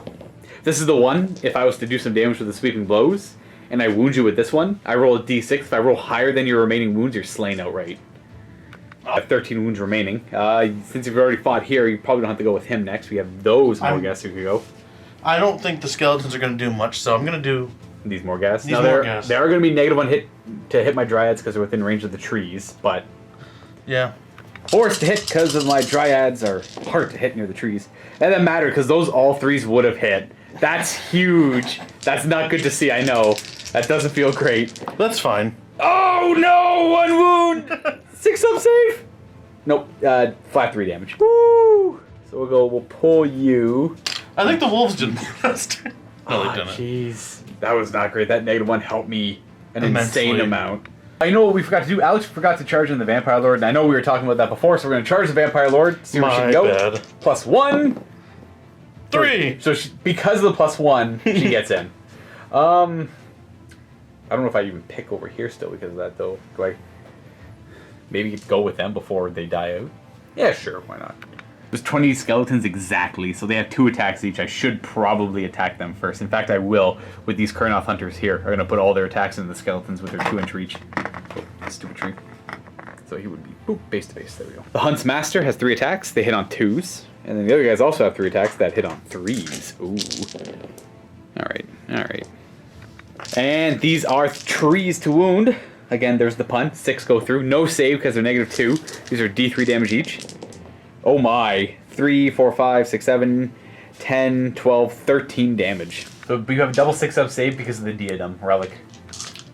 This is the one, if I was to do some damage with the Sweeping Blows, and I wound you with this one, I roll a d6. If I roll higher than your remaining wounds, you're slain outright. I have 13 wounds remaining. Since you've already fought here, you probably don't have to go with him next. We have those Morghast who could go. I don't think the skeletons are going to do much, so I'm going to do... These Morghast. Now, they are going to be -1 hit to hit my Dryads because they're within range of the trees, but... Yeah. 4s to hit because of my Dryads are hard to hit near the trees. And that mattered because those all 3s would have hit. That's huge. That's not good to see, I know. That doesn't feel great. That's fine. Oh no! 1 wound! 6-up save? Nope. Flat 3 damage. Woo! So we'll pull you. I think the wolves did more last time. No, they didn't. Jeez. That was not great. That -1 helped me an Immensely. insane amount. I know what we forgot to do. Alex forgot to charge in the Vampire Lord, and I know we were talking about that before, so we're going to charge the Vampire Lord. See where she can go. Bad. +1. 3. So because of the +1, she gets in. I don't know if I even pick over here still because of that, though. Do I maybe go with them before they die out? Yeah, sure. Why not? There's 20 skeletons exactly, so they have 2 attacks each. I should probably attack them first. In fact, I will with these Kurnoth Hunters here. Are going to put all their attacks into the skeletons with their 2-inch reach. Oh, stupid tree. So he would be boop, base to base. There we go. The Hunt's Master has 3 attacks. They hit on 2s. And then the other guys also have 3 attacks that hit on 3s. Ooh. Alright, alright. And these are trees to wound. Again, there's the pun. 6 go through. No save because they're -2. These are D3 damage each. Oh my. 3, 4, 5, 6, 7, 10, 12, 13 damage. So you have a double 6-up save because of the Diadem Relic.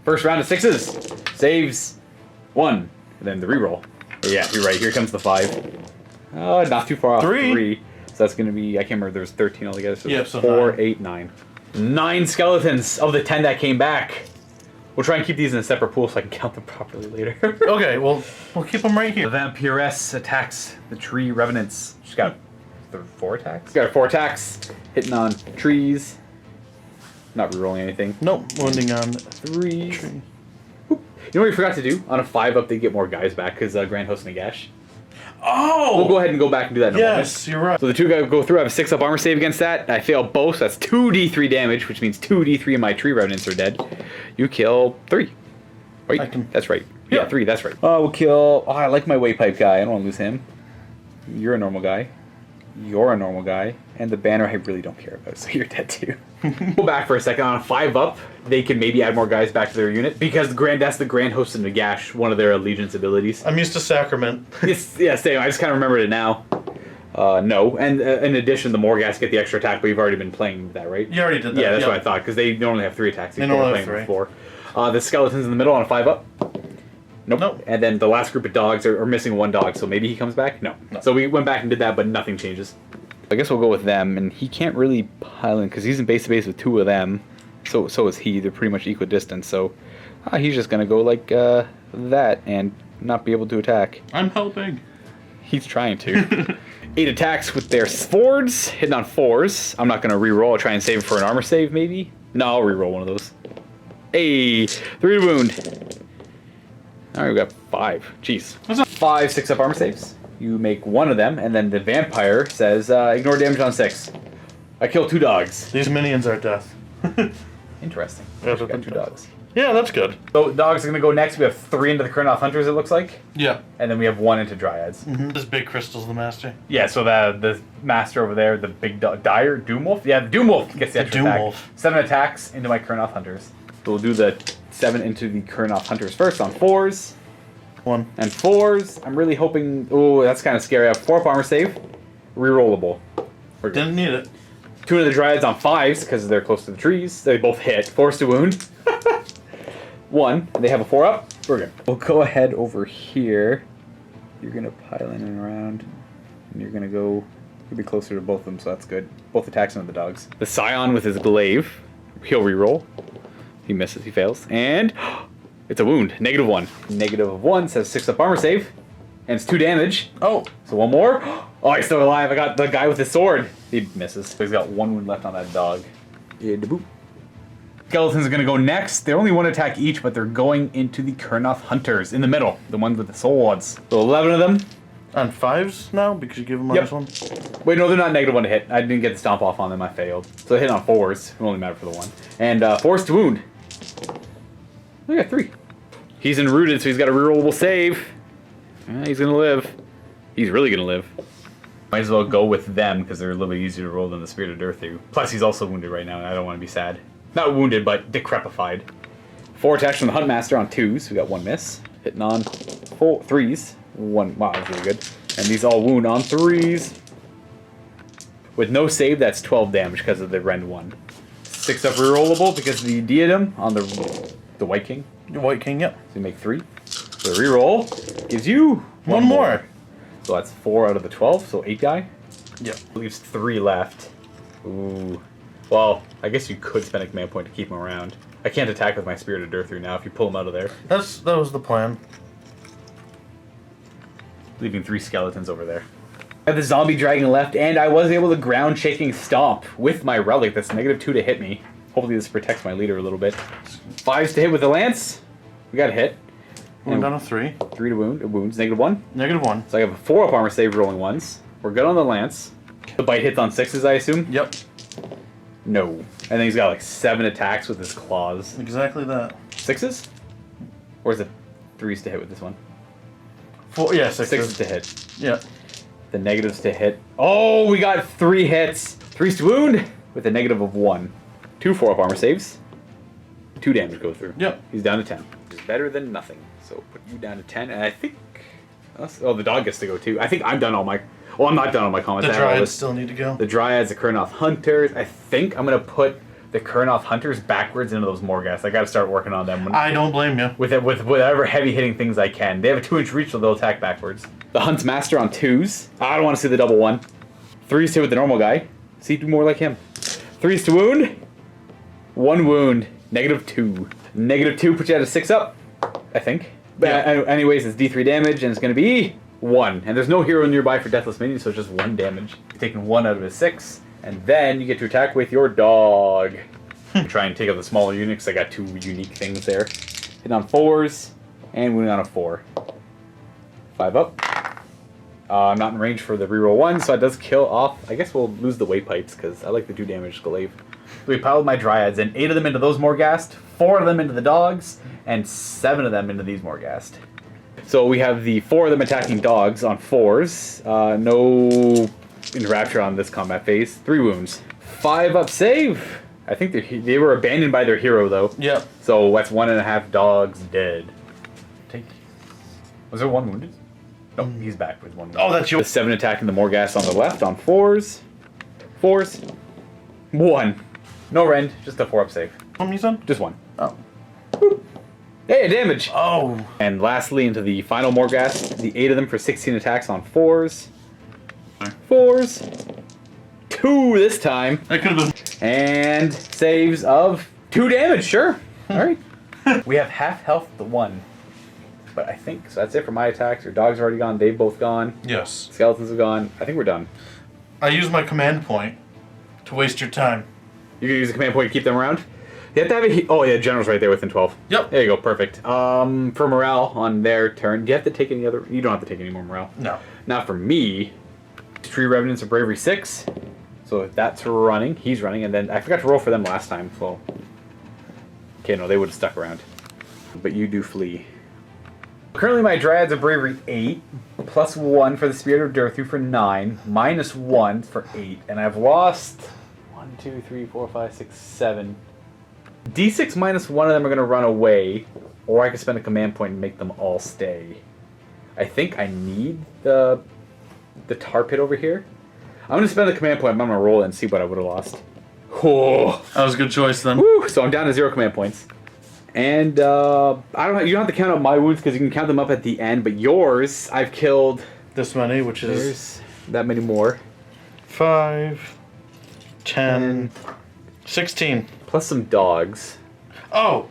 First round of 6s. Saves 1. And then the reroll. Yeah, you're right. Here comes the 5. Not too far off. 3. So that's going to be, I can't remember, there was 13 altogether. So, yeah, so 4, 9. 8, 9. 9 skeletons of the 10 that came back. We'll try and keep these in a separate pool so I can count them properly later. Okay, well, we'll keep them right here. The Vampiress attacks the tree revenants. She's got 4 attacks? She's got 4 attacks. Hitting on trees. Not rerolling anything. Nope, wounding on 3. tree. You know what we forgot to do? On a 5-up, they get more guys back because Grand Host Nagash. Oh! We'll go ahead and go back and do that in a moment. Yes, you're right. So the 2 guys go through. I have a 6-up armor save against that. I fail both, so that's 2d3 damage, which means 2d3 of my tree revenants are dead. You kill 3. Wait, that's right. Yeah, 3, that's right. We'll kill... Oh, I like my Waypipe guy. I don't want to lose him. You're a normal guy. You're a normal guy. And the banner I really don't care about, so you're dead too. Go back for a second. On a 5-up, they can maybe add more guys back to their unit because that's the Grand Host of Nagash, one of their allegiance abilities. I'm used to Sacrament. Yeah, same. I just kind of remembered it now. No. And in addition, the Morghast get the extra attack, but you've already been playing that, right? You already did that. Yeah, that's what I thought, because they normally have 3 attacks. They normally have 3. Before. The skeletons in the middle on a 5-up. Nope. And then the last group of dogs are missing 1 dog, so maybe he comes back? No. So we went back and did that, but nothing changes. I guess we'll go with them, and he can't really pile in, because he's in base-to-base with 2 of them. So is he. They're pretty much equidistant, so he's just going to go like that and not be able to attack. I'm helping. He's trying to. 8 attacks with their swords, hitting on 4s. I'm not going to reroll. I'll try and save it for an armor save, maybe? No, I'll reroll one of those. Hey, 3 wound. Alright, we got 5. Jeez. 5 6-up armor saves. You make 1 of them, and then the vampire says, ignore damage on 6. I kill 2 dogs. These minions are death. Interesting. Yeah, got 2 dogs. Yeah, that's good. So dogs are going to go next. We have 3 into the Kurnoth Hunters, it looks like. Yeah. And then we have 1 into Dryads. This big crystal's the master. Yeah, so the master over there, the big dire, Doomwolf? Yeah, the Doomwolf gets the extra attack. Doomwolf. 7 attacks into my Kurnoth Hunters. So we'll do the 7 into the Kurnoth Hunters first on 4s. 1. And 4s. I'm really hoping... Oh, that's kind of scary. I have 4-up armor save. Rerollable. Didn't need it. 2 of the Dryads on 5s because they're close to the trees. They both hit. Force to wound. 1. And they have a 4-up. We're good. We'll go ahead over here. You're going to pile in and around. And you're going to go... You'll be closer to both of them, so that's good. Both attacks into the dogs. The Scion with his glaive. He'll reroll. He misses. He fails. And... It's a wound. -1. -1 says 6-up armor save. And it's 2 damage. Oh. So 1 more. Oh, he's still alive. I got the guy with the sword. He misses. So he's got 1 wound left on that dog. Skeletons are going to go next. They're only 1 attack each, but they're going into the Kurnoth Hunters in the middle. The ones with the swords. So 11 of them. On 5s now? Because you give them -1? Wait, no, they're not -1 to hit. I didn't get the stomp off on them. I failed. So I hit on 4s. It only mattered for the 1. And 4s to wound. I got 3. He's enrooted, so he's got a rerollable save. He's gonna live. He's really gonna live. Might as well go with them because they're a little bit easier to roll than the Spirit of Durthu. Plus, he's also wounded right now, and I don't want to be sad. Not wounded, but decrepified. 4 attacks from the Huntmaster on 2s. We got 1 miss. Hitting on 3s. 1. Wow, that's really good. And these all wound on 3s. With no save, that's 12 damage because of the Rend 1. 6-up rerollable because of the Diadem on the White King. The White King, yep. So you make 3. So the reroll gives you 1 more. So that's 4 out of the 12, so 8 die. Yep. Leaves 3 left. Ooh. Well, I guess you could spend a command point to keep him around. I can't attack with my Spirit of Durthu now if you pull him out of there. That was the plan. Leaving 3 skeletons over there. I have the zombie dragon left, and I was able to ground shaking stomp with my relic. That's -2 to hit me. Hopefully this protects my leader a little bit. 5s to hit with the lance. We got a hit. Wound on a 3. 3 to wound. It wounds. -1. -1. So I have a 4-up armor save rolling 1s. We're good on the lance. The bite hits on 6s, I assume? Yep. No. And then he's got like 7 attacks with his claws. Exactly that. 6s? Or is it 3s to hit with this one? 4, yeah, 6s. 6s to hit. Yeah. The negatives to hit. Oh, we got 3 hits. 3s to wound with a -1. 2 4-up armor saves. 2 damage go through. Yep. He's down to 10. Which is better than nothing. So put you down to 10. And I think... Oh, the dog gets to go too. I think I'm done all my... I'm not done on my comments. The I have all Dryads this. still need to go. The Dryads, the Kurnoth Hunters. I think I'm going to put the Kurnoth Hunters backwards into those Morghasts. I got to start working on them. I don't blame you. With whatever heavy-hitting things I can. They have a 2-inch reach, so they'll attack backwards. The Hunt's Master on 2s. I don't want to see the double 1. 3s hit with the normal guy. See, do more like him. 3s to wound. 1 wound. -2. -2 puts you at a 6 up, I think. But anyways, it's D3 damage, and it's going to be 1. And there's no hero nearby for Deathless Minions, so it's just 1 damage. You're taking 1 out of his 6, and then you get to attack with your dog. Try and take out the smaller units. I got 2 unique things there. Hitting on 4s, and wounding on a 4. 5 up. I'm not in range for the reroll 1, so it does kill off. I guess we'll lose the Weight Pipes, because I like the 2 damage glaive. We piled my Dryads in. 8 of them into those Morghast, 4 of them into the dogs, and 7 of them into these Morghast. So we have the 4 of them attacking dogs on 4s. No Enrapture on this combat phase. 3 wounds. 5 up save. I think they were abandoned by their hero, though. Yep. So that's 1.5 dogs dead. Was there 1 wounded? No, he's back with 1 wounded. Oh, that's you. The 7 attacking the Morghast on the left on 4s. 4s. 1. No rend, just a 4-up save. How many, son? Just 1. Oh. Boop. Hey, damage! Oh. And lastly, into the final Morghast, the 8 of them for 16 attacks on 4s. 4s. 2 this time. That could have been. And saves of 2 damage, sure. Alright. We have half health to 1. But I think, so that's it for my attacks. Your dog's already gone, they've both gone. Yes. Skeletons have gone. I think we're done. I use my command point to waste your time. You can use the command point to keep them around? You have to have a oh yeah, general's right there within 12. Yep. There you go, perfect. For morale on their turn, do you have to take any other? You don't have to take any more morale. No. Now for me, 3 Revenants of Bravery 6. So if that's running, he's running, and then I forgot to roll for them last time, so. Okay, no, they would have stuck around. But you do flee. Currently my Dryads of Bravery 8, plus 1 for the Spirit of Durthu for 9, minus 1 for 8, and I've lost 1, 2, 3, 4, 5, 6, 7. D6 minus 1 of them are going to run away, or I can spend a command point and make them all stay. I think I need the tar pit over here. I'm going to spend the command point, I'm going to roll it and see what I would have lost. Oh. That was a good choice then. Woo! So I'm down to 0 command points. And I don't. You don't have to count out my wounds because you can count them up at the end. But yours, I've killed this many, which is there's that many more. 5, 10, 16. Plus some dogs. Oh!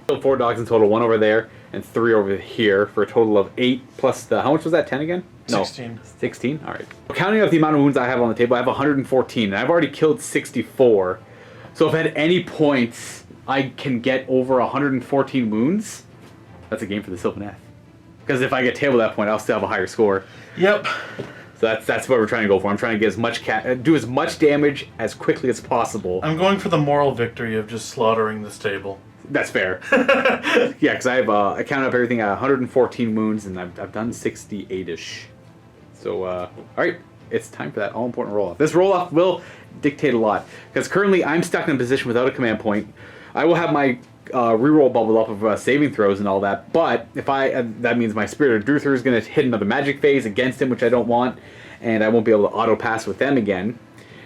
So 4 dogs in total. 1 over there and 3 over here for a total of 8. Plus the how much was that? 10 again? No. 16. 16. All right. Counting up the amount of wounds I have on the table, I have 114, and I've already killed 64. So if at any point I can get over 114 wounds, that's a game for the Sylvaneth. Because if I get tabled at that point, I'll still have a higher score. Yep. So that's what we're trying to go for. I'm trying to get as much do as much damage as quickly as possible. I'm going for the moral victory of just slaughtering this table. That's fair. Yeah, because I counted up everything at 114 wounds, and I've done 68-ish. So, all right, it's time for that all-important roll-off. This roll-off will dictate a lot, because currently I'm stuck in a position without a command point. I will have my reroll bubble up of saving throws and all that, but if that means my Spirit of Durthu is going to hit another magic phase against him, which I don't want, and I won't be able to auto-pass with them again.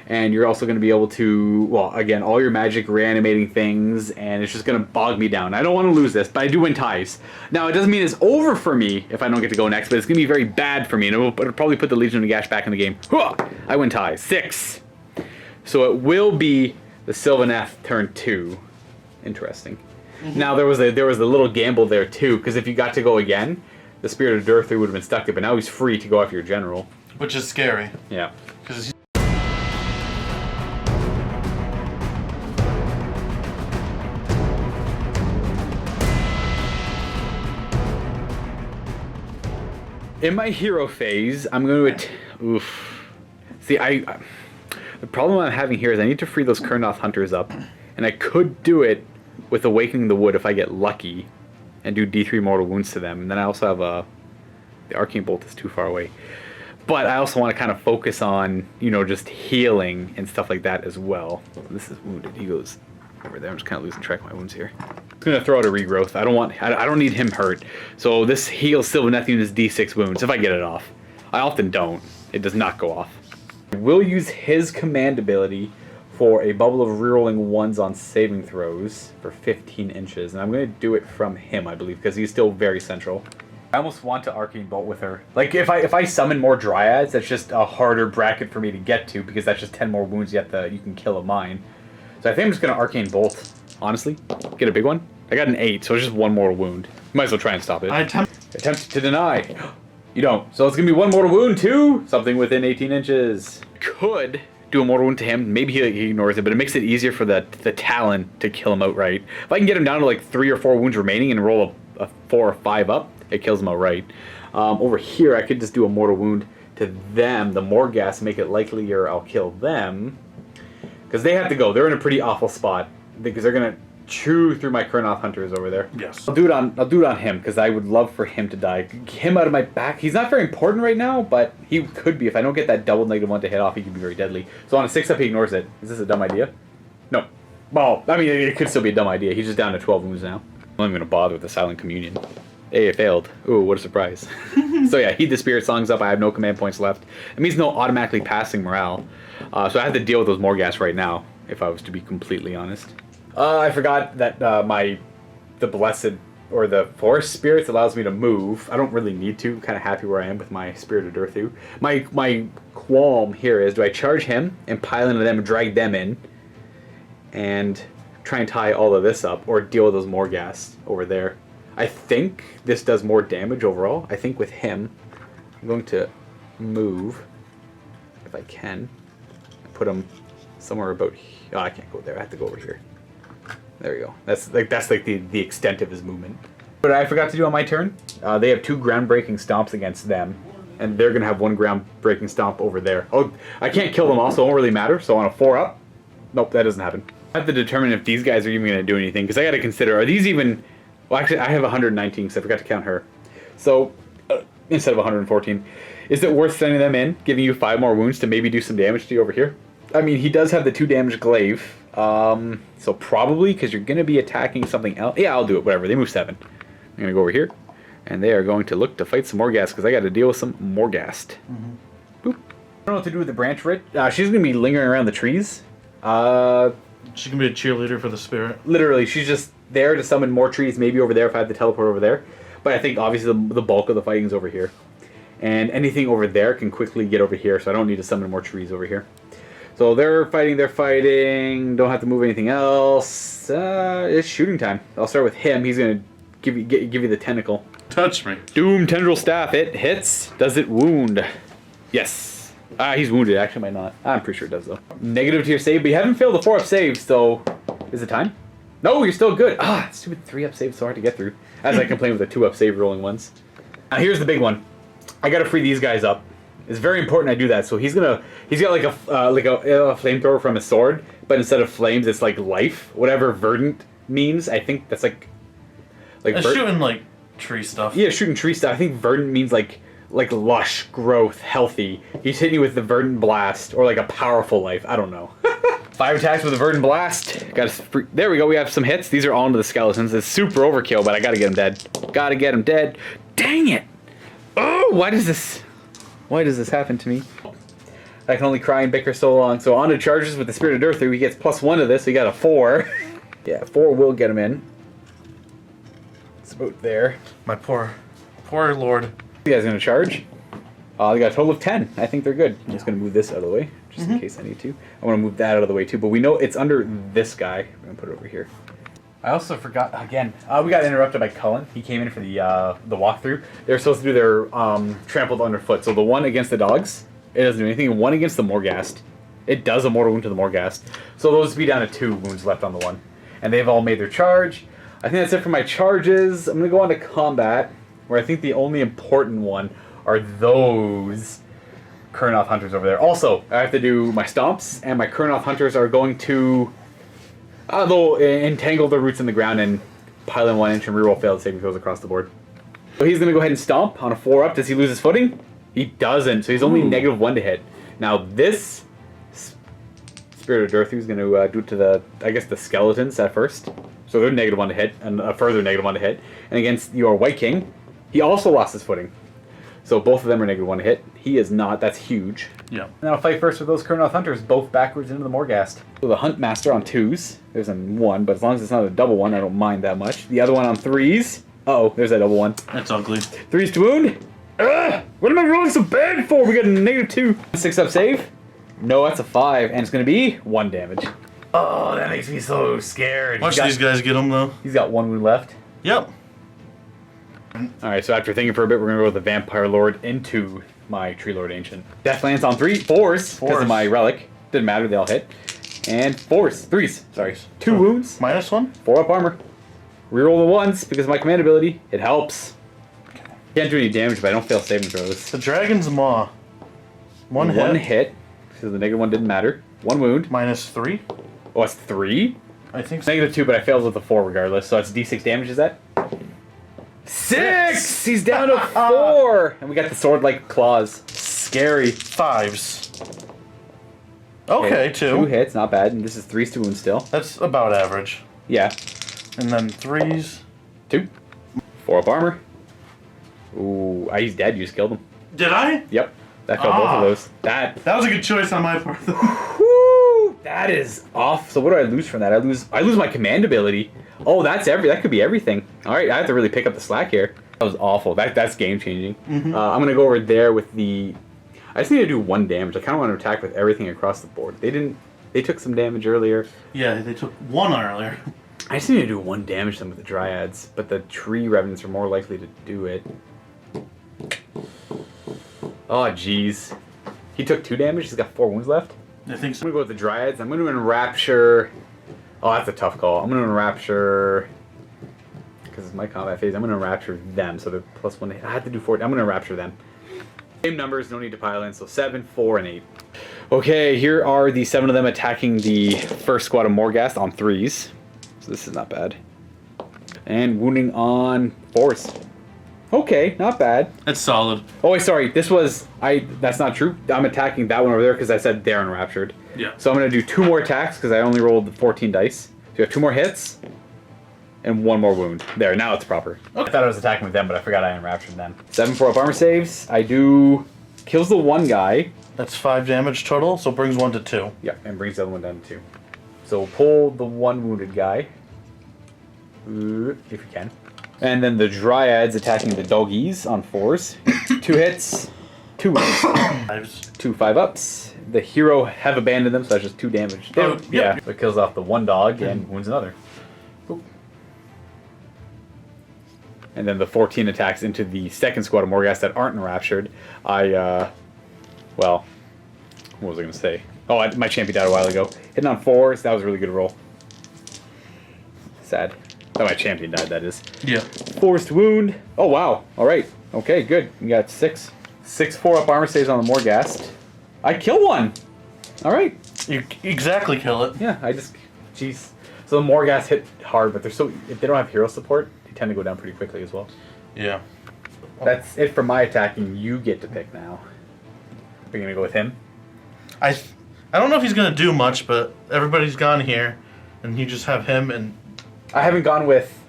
And you're also going to be able to, well, again, all your magic reanimating things, and it's just going to bog me down. I don't want to lose this, but I do win ties. Now, it doesn't mean it's over for me if I don't get to go next, but it's going to be very bad for me, and it'll probably put the Legion of Nagash back in the game. I win ties. 6. So it will be the Sylvaneth turn 2. Interesting. Mm-hmm. Now, there was a little gamble there, too, because if you got to go again, the Spirit of Durthu would have been stuck there, but now he's free to go after your general. Which is scary. Yeah. Because in my hero phase, I'm going to... Oof. See, the problem I'm having here is I need to free those Kurnoth Hunters up. And I could do it with Awakening the Wood if I get lucky. And do D3 mortal wounds to them. And then I also have the Arcane Bolt is too far away. But I also want to kind of focus on, just healing and stuff like that as well. So this is wounded. He goes over there. I'm just kind of losing track of my wounds here. I'm going to throw out a regrowth. I don't need him hurt. So this heals Sylvaneth unit's D6 wounds if I get it off. I often don't. It does not go off. We'll use his command ability for a bubble of rerolling ones on saving throws for 15 inches. And I'm going to do it from him, I believe, because he's still very central. I almost want to Arcane Bolt with her. Like, if I summon more Dryads, that's just a harder bracket for me to get to, because that's just 10 more wounds you can kill of mine. So I think I'm just going to Arcane Bolt, honestly. Get a big one. I got an 8, so it's just one mortal wound. Might as well try and stop it. Attempt to deny. You don't. So it's going to be one mortal wound to something within 18 inches. Could do a mortal wound to him. Maybe he ignores it, but it makes it easier for the Talon to kill him outright. If I can get him down to like 3 or 4 wounds remaining and roll a 4 or 5 up, it kills him outright. Over here, I could just do a mortal wound to them. The Morghast, make it likelier I'll kill them. Because they have to go. They're in a pretty awful spot. Because they're going to chew through my Kurnoth Hunters over there. Yes. I'll do it on him, because I would love for him to die. Him out of my back. He's not very important right now, but he could be. If I don't get that double -1 to hit off, he could be very deadly. So on a 6-up, he ignores it. Is this a dumb idea? No. Well, I mean, it could still be a dumb idea. He's just down to 12 wounds now. I'm not even going to bother with the Silent Communion. Hey, it failed. Ooh, what a surprise. So yeah, Heed the Spirit Song's up. I have no command points left. It means no automatically passing morale. So I have to deal with those Morghast right now, if I was to be completely honest. I forgot that the Blessed, or the Forest Spirits allows me to move. I don't really need to. I'm kind of happy where I am with my Spirited Earthu. My qualm here is, do I charge him and pile into them and drag them in and try and tie all of this up, or deal with those Morghast over there? I think this does more damage overall. I think with him, I'm going to move, if I can, put him somewhere about here. Oh, I can't go there. I have to go over here. There we go. That's like the extent of his movement. But I forgot to do on my turn. They have 2 ground-breaking stomps against them, and they're gonna have 1 ground-breaking stomp over there. Oh, I can't kill them all, so it won't really matter. So on a 4-up, nope, that doesn't happen. I have to determine if these guys are even gonna do anything, because I got to consider, are these even? Well, actually, I have 119, because I forgot to count her. So instead of 114, is it worth sending them in, giving you 5 more wounds to maybe do some damage to you over here? I mean, he does have the 2 damage glaive. So probably, because you're going to be attacking something else. Yeah, I'll do it, whatever. They move 7. I'm going to go over here. And they are going to look to fight some Morghast, because I got to deal with some Morghast. Boop. I don't know what to do with the branch Rit. She's going to be lingering around the trees. She's going to be a cheerleader for the spirit. Literally, she's just there to summon more trees, maybe over there if I have to teleport over there. But I think, obviously, the bulk of the fighting is over here. And anything over there can quickly get over here, so I don't need to summon more trees over here. So they're fighting, don't have to move anything else. It's shooting time. I'll start with him. He's going to give you the tentacle. Touch me. Doom Tendril Staff. It hits. Does it wound? Yes. He's wounded. Actually, might not. I'm pretty sure it does, though. Negative to your save, but you haven't failed the 4-up save, so is it time? No, you're still good. Stupid 3-up save, so hard to get through. As I complain with the 2-up save rolling ones. Now here's the big one. I got to free these guys up. It's very important I do that. So he's got like a flamethrower from his sword, but instead of flames, it's like life. Whatever verdant means, I think that's like shooting like tree stuff. Yeah, shooting tree stuff. I think verdant means like lush, growth, healthy. He's hitting you with the verdant blast, or like a powerful life. I don't know. 5 attacks with a verdant blast. There we go. We have some hits. These are all into the skeletons. It's super overkill, but I gotta get him dead. Gotta get him dead. Dang it! Oh, why does this happen to me? I can only cry and bicker so long. So on to charges with the Spirited Earthu. He gets +1 to this, so he got a 4. Yeah, 4 will get him in. It's about there. My poor lord. You guys gonna charge? They got a total of 10. I think they're good. I'm just gonna move this out of the way, just in case I need to. I want to move that out of the way too, but we know it's under this guy. I'm gonna put it over here. I also forgot, again, we got interrupted by Cullen. He came in for the walkthrough. They're supposed to do their trampled underfoot. So the one against the dogs, it doesn't do anything. And one against the Morghast, it does a mortal wound to the Morghast. So those be down to 2 wounds left on the one. And they've all made their charge. I think that's it for my charges. I'm going to go on to combat, where I think the only important one are those Kurnoth Hunters over there. Also, I have to do my stomps, and my Kurnoth Hunters are going to... they'll entangle their roots in the ground and pile in 1 inch and reroll failed saving throws across the board. So he's going to go ahead and stomp on a 4-up. Does he lose his footing? He doesn't, so he's only -1 to hit. Now this Spirited Earthu is going to do it to the skeletons at first. So they're -1 to hit, and a further -1 to hit. And against your White King, he also lost his footing. So both of them are -1 hit. He is not. That's huge. Yeah. And I'll fight first with those Kurnoth Hunters, both backwards into the Morghast. So the Huntmaster on 2s. There's a 1, but as long as it's not a double 1, I don't mind that much. The other one on 3s. Uh-oh, there's that double 1. That's ugly. 3s to wound. Ugh! What am I rolling so bad for? We got a -2. 6-up save. No, that's a 5, and it's going to be 1 damage. Oh, that makes me so scared. Watch these guys get him, though. He's got 1 wound left. Yep. Alright, so after thinking for a bit, we're going to go with the Vampire Lord into my Tree Lord Ancient. Death lands on 4s because of my relic. Didn't matter, they all hit. And 3s. Sorry. 2 wounds. -1? 4-up armor. Reroll the 1s because of my command ability. It helps. Can't do any damage, but I don't fail saving throws. The Dragon's Maw. 1 hit. 1 hit. So the -1 didn't matter. 1 wound. -3? Oh, it's 3? I think so. -2, but I failed with the 4 regardless. So that's D6 damage, is that? 6! He's down to 4! And we got the sword-like claws. Scary. 5s. Okay, 2. 2 hits, not bad. And this is 3s to wound still. That's about average. Yeah. And then 3s. 2. 4-up armor. Ooh, he's dead. You just killed him. Did I? Yep. That killed both of those. That was a good choice on my part, though. Whoo! That is off. So what do I lose from that? I lose my command ability. Oh, that could be everything. All right, I have to really pick up the slack here. That was awful. That's game changing. I'm gonna go over there with the. I just need to do 1 damage. I kind of want to attack with everything across the board. They took some damage earlier. Yeah, they took 1 earlier. I just need to do 1 damage to them with the Dryads, but the Tree Revenants are more likely to do it. Oh, jeez. He took 2 damage. He's got 4 wounds left. I think so. I'm going to go with the Dryads. I'm going to Enrapture. Oh, that's a tough call. I'm going to Enrapture. Because it's my combat phase. I'm going to Enrapture them. So they're +1. I have to do 4. I'm going to Enrapture them. Same numbers. No need to pile in. So 7, 4, and 8. Okay, here are the 7 of them attacking the first squad of Morghast on 3s. So this is not bad. And wounding on 4s. Okay, not bad. That's solid. Oh, wait, sorry. That's not true. I'm attacking that one over there because I said they're enraptured. Yeah. So I'm going to do 2 more attacks because I only rolled 14 dice. So you have 2 more hits and 1 more wound. There, now it's proper. Okay. I thought I was attacking with them, but I forgot I enraptured them. 7 4-up armor saves. I do... Kills the 1 guy. That's 5 damage total, so brings 1 to 2. Yep, and brings the other one down to 2. So pull the 1 wounded guy. If you can. And then the Dryads attacking the doggies on 4s. 2 hits, 2 wounds. 5s. 2 5-ups. The hero have abandoned them, so that's just 2 damage. Oh, yeah. yep. So it kills off the 1 dog and wounds another. Oop. And then the 14 attacks into the second squad of Morghast that aren't enraptured. Well, what was I going to say? Oh, my champion died a while ago. Hitting on 4s, that was a really good roll. Sad. Oh, my champion died, that is. Yeah. Forced wound. Oh, wow. All right. Okay, good. You got 6. 6 4-up armor saves on the Morghast. I kill 1. All right. You exactly kill it. Yeah, I just... Jeez. So the Morghast hit hard, but if they don't have hero support, they tend to go down pretty quickly as well. Yeah. That's it for my attacking. You get to pick now. Are you going to go with him? I don't know if he's going to do much, but everybody's gone here, and you just have him and... I haven't gone with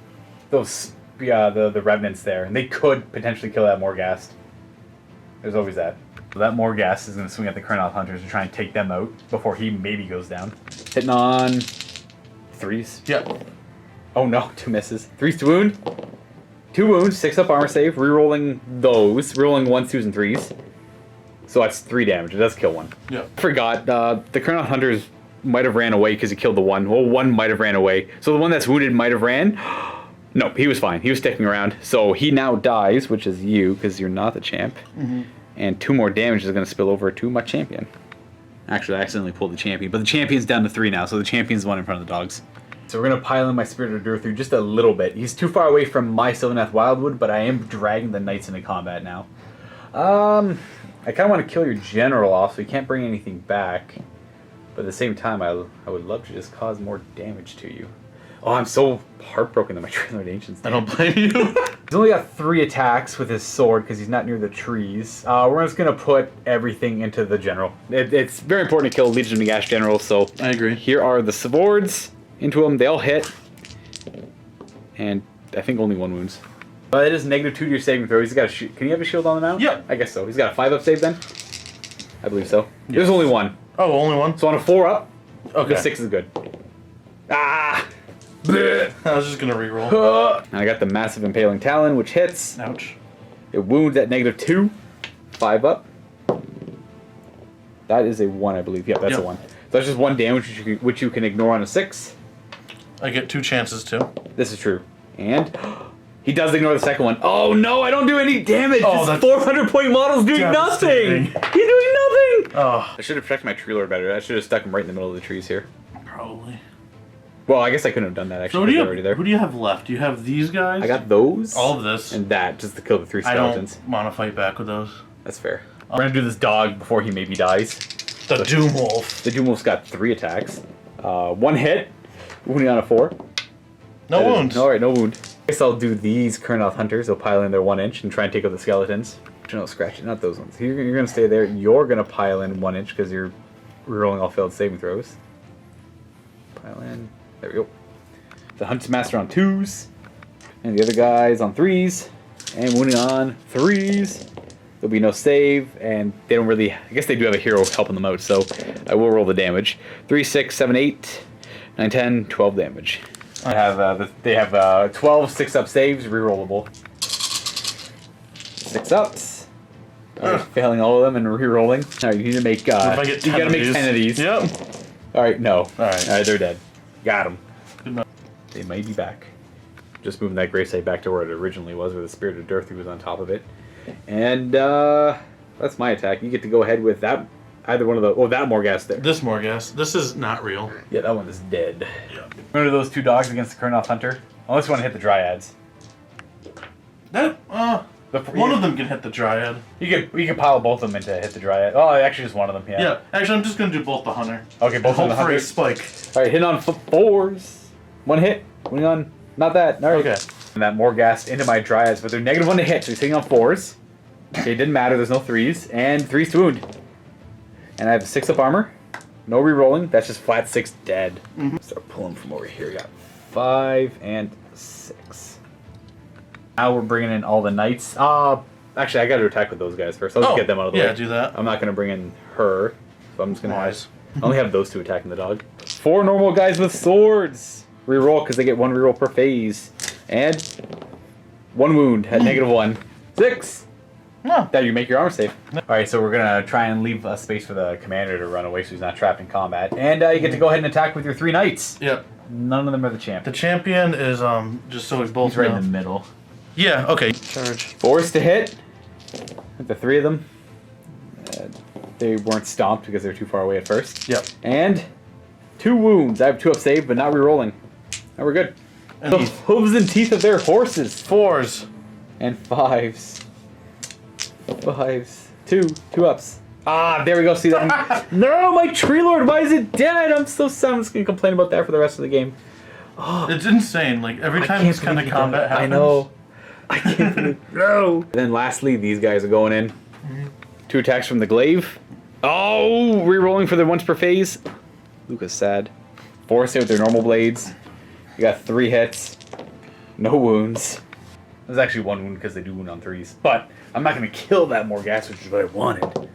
those, the Revenants there, and they could potentially kill that Morghast. There's always that. So that Morghast is going to swing at the Kurnoth Hunters and try and take them out before he maybe goes down. Hitting on 3s. Yep. Oh no, 2 misses. 3s to wound. 2 wounds, 6-up armor save, rerolling those, rerolling 1s, 2s, and 3s. So that's 3 damage. It does kill 1. Yep. I forgot, the Kurnoth Hunters might have ran away because he killed the 1. Well, 1 might have ran away. So the one that's wounded might have ran. No, he was fine. He was sticking around. So he now dies, which is you, because you're not the champ. And 2 more damage is going to spill over to my champion. Actually, I accidentally pulled the champion, but the champion's down to 3 now, so the champion's the one in front of the dogs. So we're going to pile in my Spirit of Durthu just a little bit. He's too far away from my Sylvaneth Wildwood, but I am dragging the knights into combat now. I kind of want to kill your general off, so he can't bring anything back. But at the same time, I would love to just cause more damage to you. Oh, I'm so heartbroken that my Tree Lord Ancient's dead. I don't blame you. He's only got 3 attacks with his sword because he's not near the trees. We're just going to put everything into the general. It's very important to kill Legions of Nagash general, so... I agree. Here are the swords into them. They all hit. And I think only 1 wounds. But it is -2 to your saving throw. He's got a can you have a shield on the mount? Yeah. I guess so. He's got a 5-up save then? I believe so. Yes. There's only one. Oh, only one? So on a 4-up, okay. the 6 is good. Ah! Blech. I was just gonna reroll. I got the Massive Impaling Talon, which hits. Ouch. It wounds at -2. 5-up. That is a 1, I believe. Yeah, that's a 1. So that's just 1 damage, which you can ignore on a 6. I get 2 chances too. This is true. And he does ignore the second one. Oh no, I don't do any damage! Oh, this 400-point model's doing nothing! He's doing nothing! Oh. I should have protected my tree lord better. I should have stuck him right in the middle of the trees here. Probably. Well, I guess I couldn't have done that actually. So who do you have left? Do you have these guys? I got those. All of this. And that, just to kill the 3 skeletons. I don't want to fight back with those. That's fair. We're gonna do this dog before he maybe dies. The Doom Wolf. The Doom Wolf's got 3 attacks. 1 hit, wounding on a 4. No wounds. Alright, no wound. I guess I'll do these Kurnoth Hunters. They'll pile in their 1 inch and try and take out the skeletons. No, scratch it, not those ones. You're gonna stay there. You're gonna pile in 1 inch because you're rerolling all failed saving throws. Pile in. There we go. The Hunt's Master on 2s. And the other guys on 3s. And wounding on 3s. There'll be no save, and they don't really... I guess they do have a hero helping them out, so I will roll the damage. 3, 6, 7, 8, 9, 10, 12 damage. I have they have 12 6-up saves, rerollable. 6-ups. Failing all of them and rerolling. Alright, you need to make you gotta make 10 of these. Yep. Alright, no. Alright, they're dead. Got them. Good enough. They might be back. Just moving that gravesite back to where it originally was, where the Spirit of Dirthy was on top of it. And that's my attack. You get to go ahead with that. Either one of the... Oh, that Morghast there. This Morghast. This is not real. Yeah, that one is dead. Yeah. Remember those 2 dogs against the Kurnoth Hunter? Unless you want to hit the Dryads. That one of them can hit the Dryad. You can pile both of them into hit the Dryad. Oh, actually just one of them. Yeah. Yeah. Actually, I'm just gonna do both the Hunter. Okay, both of the Hunter. Hunter. Spike. All right, hit on 4s. 1 hit. Winning on not that. All right. Okay. And that Morghast into my Dryads, but they're -1 to hit, so he's hitting on 4s. Okay, it didn't matter. There's no 3s, and 3s to wound. And I have 6-up armor. No re-rolling. That's just flat 6 dead. Start pulling from over here. We got 5 and 6. Now we're bringing in all the knights. Actually, I got to attack with those guys first. I'll just get them out of the way. Yeah, do that. I'm not going to bring in her, so I'm just going to I only have those 2 attacking the dog. 4 normal guys with swords. Reroll because they get 1 reroll per phase. And 1 wound at -1. 6. No. That you make your armor save. Alright, so we're going to try and leave a space for the commander to run away so he's not trapped in combat. And you get to go ahead and attack with your 3 knights. Yep. None of them are the champ. The champion is, just so we both He's right know. in the middle. Yeah, okay. Charge. 4s to hit. The 3 of them. They weren't stomped because they were too far away at first. Yep. And 2 wounds. I have 2 up save, but not re-rolling. Now we're good. And The hooves and teeth of their horses. 4s. And 5s. 5s. 2 ups. Ah, there we go. See that? No, my tree lord. Why is it dead? I'm so sad. I'm just gonna complain about that for the rest of the game. Oh, it's insane. Like every time this kind of combat happens. I know. I can't believe. No. Then lastly, these guys are going in. 2 attacks from the glaive. Oh, re-rolling for their once per phase. Luka's sad. 4 hit with their normal blades. You got 3 hits. No wounds. There's actually 1 wound because they do wound on 3s. But I'm not going to kill that Morghast, which is what I wanted.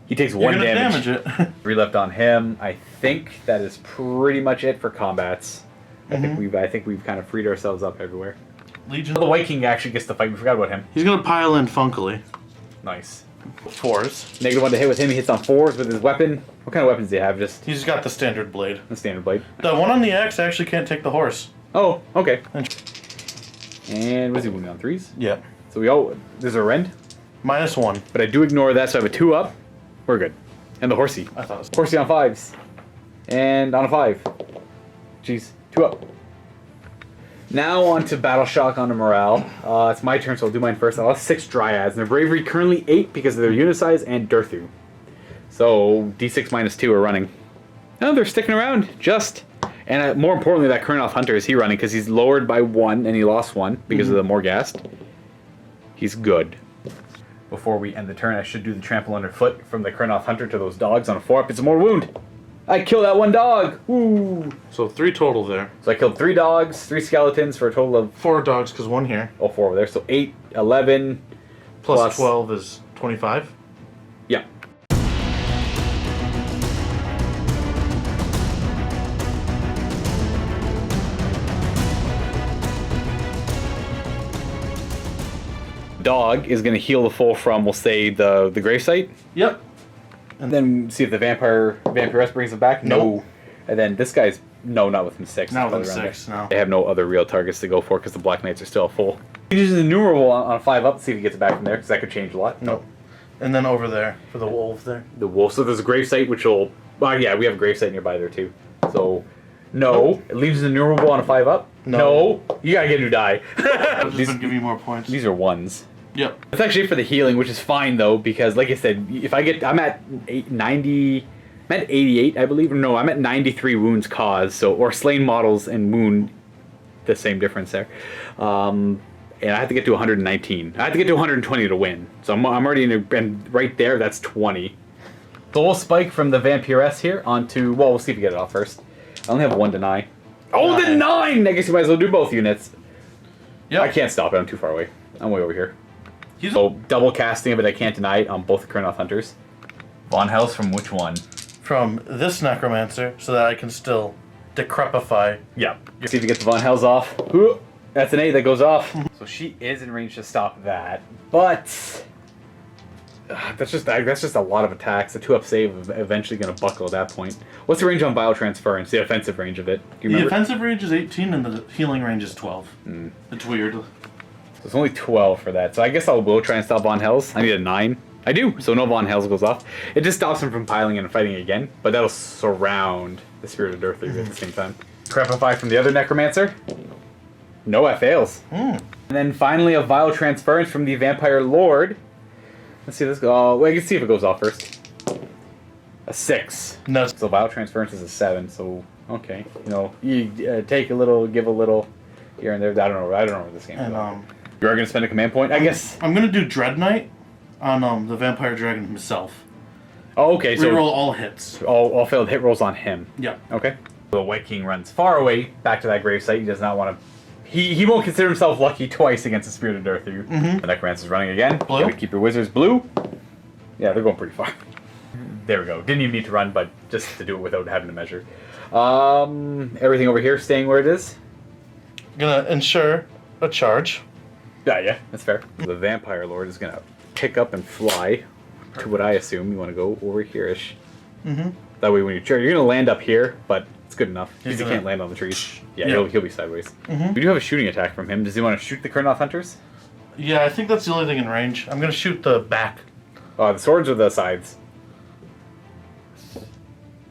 He takes 1 damage. You're gonna damage it. 3 left on him. I think that is pretty much it for combats. I think we've kind of freed ourselves up everywhere. Legion. The White King actually gets to fight. We forgot about him. He's gonna pile in funkily. Nice. 4s. -1 to hit with him. He hits on 4s with his weapon. What kind of weapons do you have? Just He's got the standard blade. the standard blade. The one on the axe actually can't take the horse. Oh, okay. And what is he wounding on 3s? Yeah. So there's a rend, -1. but I do ignore that, so I have a 2 up. We're good. And the horsey. I thought it was. Horsey on 5s. And on a 5. Jeez, 2 up. Now on to Battle Shock onto Morale. It's my turn, so I'll do mine first. I lost 6 Dryads, and their Bravery currently 8 because of their Unisize and Dirthu. So D6 -2 are running. No, they're sticking around, just. And more importantly, that Kurnoth Hunter, is he running? Because he's lowered by 1, and he lost 1 because of the Morghast. He's good. Before we end the turn, I should do the trample underfoot from the Kurnoth Hunter to those dogs on a 4-up. It's a more wound. I killed that one dog. Woo! So 3 total there. So I killed 3 dogs, 3 skeletons for a total of 4 dogs because 1 here. oh 4 over there. So 8, 11 Plus 12 is 25. Yeah. Dog is going to heal the full from, we'll say, the gravesite. Yep. And then see if the vampiress brings him back. Nope. No. And then this guy's, no, not with him 6. Not with Probably him around 6, there. no. They have no other real targets to go for because the Black Knights are still full. He uses the numerable on a 5 up to see if he gets it back from there because that could change a lot. Nope. And then over there for the wolf there. The wolf. So there's a gravesite which will, well, yeah, we have a gravesite nearby there too. So, no. Nope. It leaves the numerable on a 5 up. No. You gotta get a new die. I've just been giving you more points. These are 1s. Yep. It's actually for the healing, which is fine though, because like I said, if I get, I'm at 90, I'm at 88, I believe. No, I'm at 93 wounds caused. So, or slain models and wound, the same difference there. And I have to get to 119. I have to get to 120 to win. So I'm already in a, and right there, that's 20. So we'll spike from the Vampiress here onto, well, we'll see if we get it off first. I only have 1 deny. Oh, the 9! I guess you might as well do both units. Yep. I can't stop it, I'm too far away. I'm way over here. So double casting of it, I can't deny it on both the Kurnoth Hunters. Von Hell's from which one? From this Necromancer, so that I can still decrepify. Yeah. See if you get the Von Hells off. That's an 8 that goes off. So she is in range to stop that, but that's just a lot of attacks. The 2-up save is eventually going to buckle at that point. What's the range on Biotransference? The offensive range of it? Do you remember? The offensive range is 18 and the healing range is 12. It's weird. So it's only 12 for that. So I guess I will try and stop Von Hells. I need a 9. I do. So no Von Hells goes off. It just stops him from piling in and fighting again, but that'll surround the Spirit of Earth at the same time. Crepify from the other Necromancer. No, that fails. And then finally a Vile Transference from the Vampire Lord. Let's see this go. Oh, well, I can see if it goes off first. A 6. No. So Vile Transference is a 7. So okay, you know, you take a little, give a little here and there. I don't know where this game is. And You are gonna spend a command point, I guess. I'm gonna do Dread Knight on the Vampire Dragon himself. Oh, okay. So reroll all hits. all failed hit rolls on him. Yeah. Okay. The White King runs far away back to that gravesite. He does not want to. He won't consider himself lucky twice against the Spirit of Earth. The Necromancer's running again. Blue. Gotta keep your wizards blue. Yeah, they're going pretty far. There we go. Didn't even need to run, but just to do it without having to measure. Everything over here staying where it is. Gonna ensure a charge. Yeah, that's fair. The Vampire Lord is gonna pick up and fly to what I assume you want to go over here-ish. That way when you charge, you're gonna land up here, but it's good enough. Because he can't land on the trees. Yeah, he'll be sideways. We do have a shooting attack from him. Does he want to shoot the Kurnoth Hunters? Yeah, I think that's the only thing in range. I'm gonna shoot the back. Oh, the swords or the sides?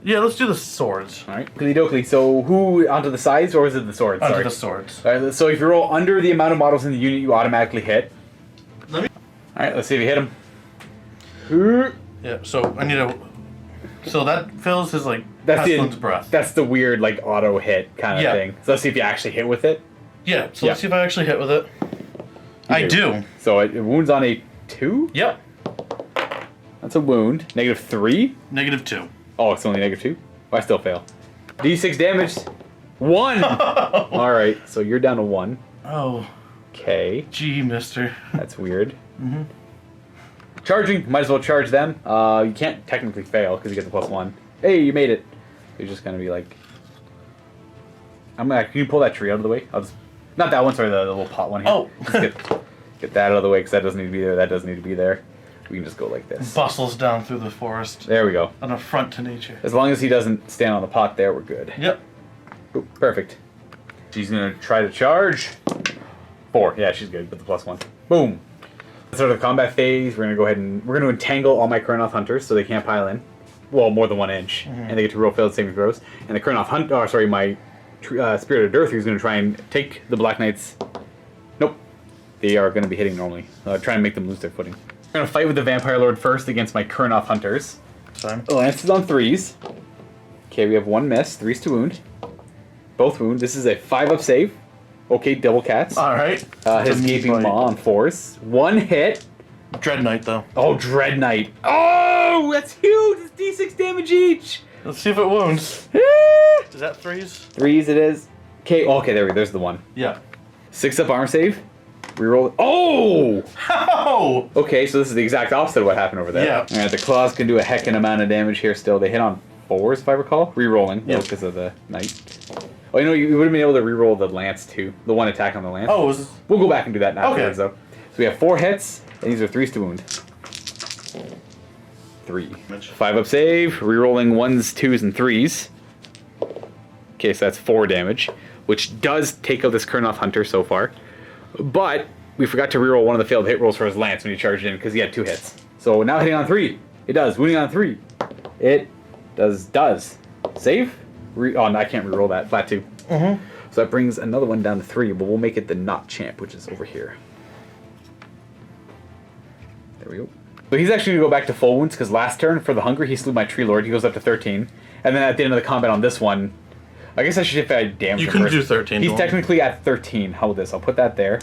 Yeah, let's do the swords. Alright. Okey-dokey. So who, onto the sides or is it the swords? Onto Sorry. the swords. Alright, so if you roll under the amount of models in the unit, you automatically hit. Let me. Alright, let's see if you hit him. Yeah, so I need a. So that fills his like That's pestilence breath. That's the weird like auto hit kind of thing. So let's see if you actually hit with it. Yeah, so let's see if I actually hit with it. I do. So it wounds on a 2? Yep. That's a wound. -3? -2. Oh, it's only -2? Oh, I still fail. D6 damage. 1! Alright, so you're down to 1. Oh. Okay. Gee, mister. That's weird. Charging. Might as well charge them. You can't technically fail because you get the +1. Hey, you made it. You're just going to be like... Can you pull that tree out of the way? I'll just... Not that one, sorry, the little pot one here. Oh. Just get that out of the way because that doesn't need to be there. That doesn't need to be there. We can just go like this. Bustles down through the forest. There we go. An affront to nature. As long as he doesn't stand on the pot there, we're good. Yep. Ooh, perfect. She's going to try to charge. 4. Yeah, she's good with the +1. Boom. Sort of the combat phase, we're going to go ahead and... We're going to entangle all my Kurnoth Hunters so they can't pile in. Well, more than 1 inch. And they get to roll failed saving throws. And the Kurnoth Hunter... Oh, sorry, my Spirit of Earth is going to try and take the Black Knights. Nope. They are going to be hitting normally. Trying to make them lose their footing. We're going to fight with the Vampire Lord first against my Kurnoth Hunters. Fine. Lance is on 3s. Okay, we have 1 miss. 3s to wound. Both wound. This is a 5-up save. Okay, double cats. Alright. His Gaping Maw on 4s. 1 hit. Dread Knight, though. Oh, Dread Knight. Oh, that's huge! It's D6 damage each! Let's see if it wounds. Is that 3s? 3s it is. Okay, okay, there we go. There's the 1. Yeah. 6 up armor save. Reroll. Oh! How? Okay, so this is the exact opposite of what happened over there. Yeah. Alright, the claws can do a heckin' amount of damage here still. They hit on 4s, if I recall. Rerolling, Yeah. because of the knight. Oh, you know, you would have been able to reroll the lance too. The 1 attack on the lance. Oh, was We'll go back and do that afterwards, Okay. though. So we have 4 hits, and these are 3s to wound. 3. 5 up save, rerolling 1s, 2s, and 3s. Okay, so that's 4 damage, which does take out this Kurnoth Hunter so far. But we forgot to reroll one of the failed hit rolls for his lance when he charged in because he had 2 hits. So now hitting on 3. It does. Wounding on 3. It does. Save? Oh, no, I can't reroll that. Flat 2. Mm-hmm. So that brings another one down to 3, but we'll make it the not champ, which is over here. There we go. So he's actually going to go back to full wounds because last turn for the Hungry, he slew my Tree Lord. He goes up to 13. And then at the end of the combat on this one, I guess I should if I damage You him can first. do 13. He's technically at 13. How about this? I'll put that there.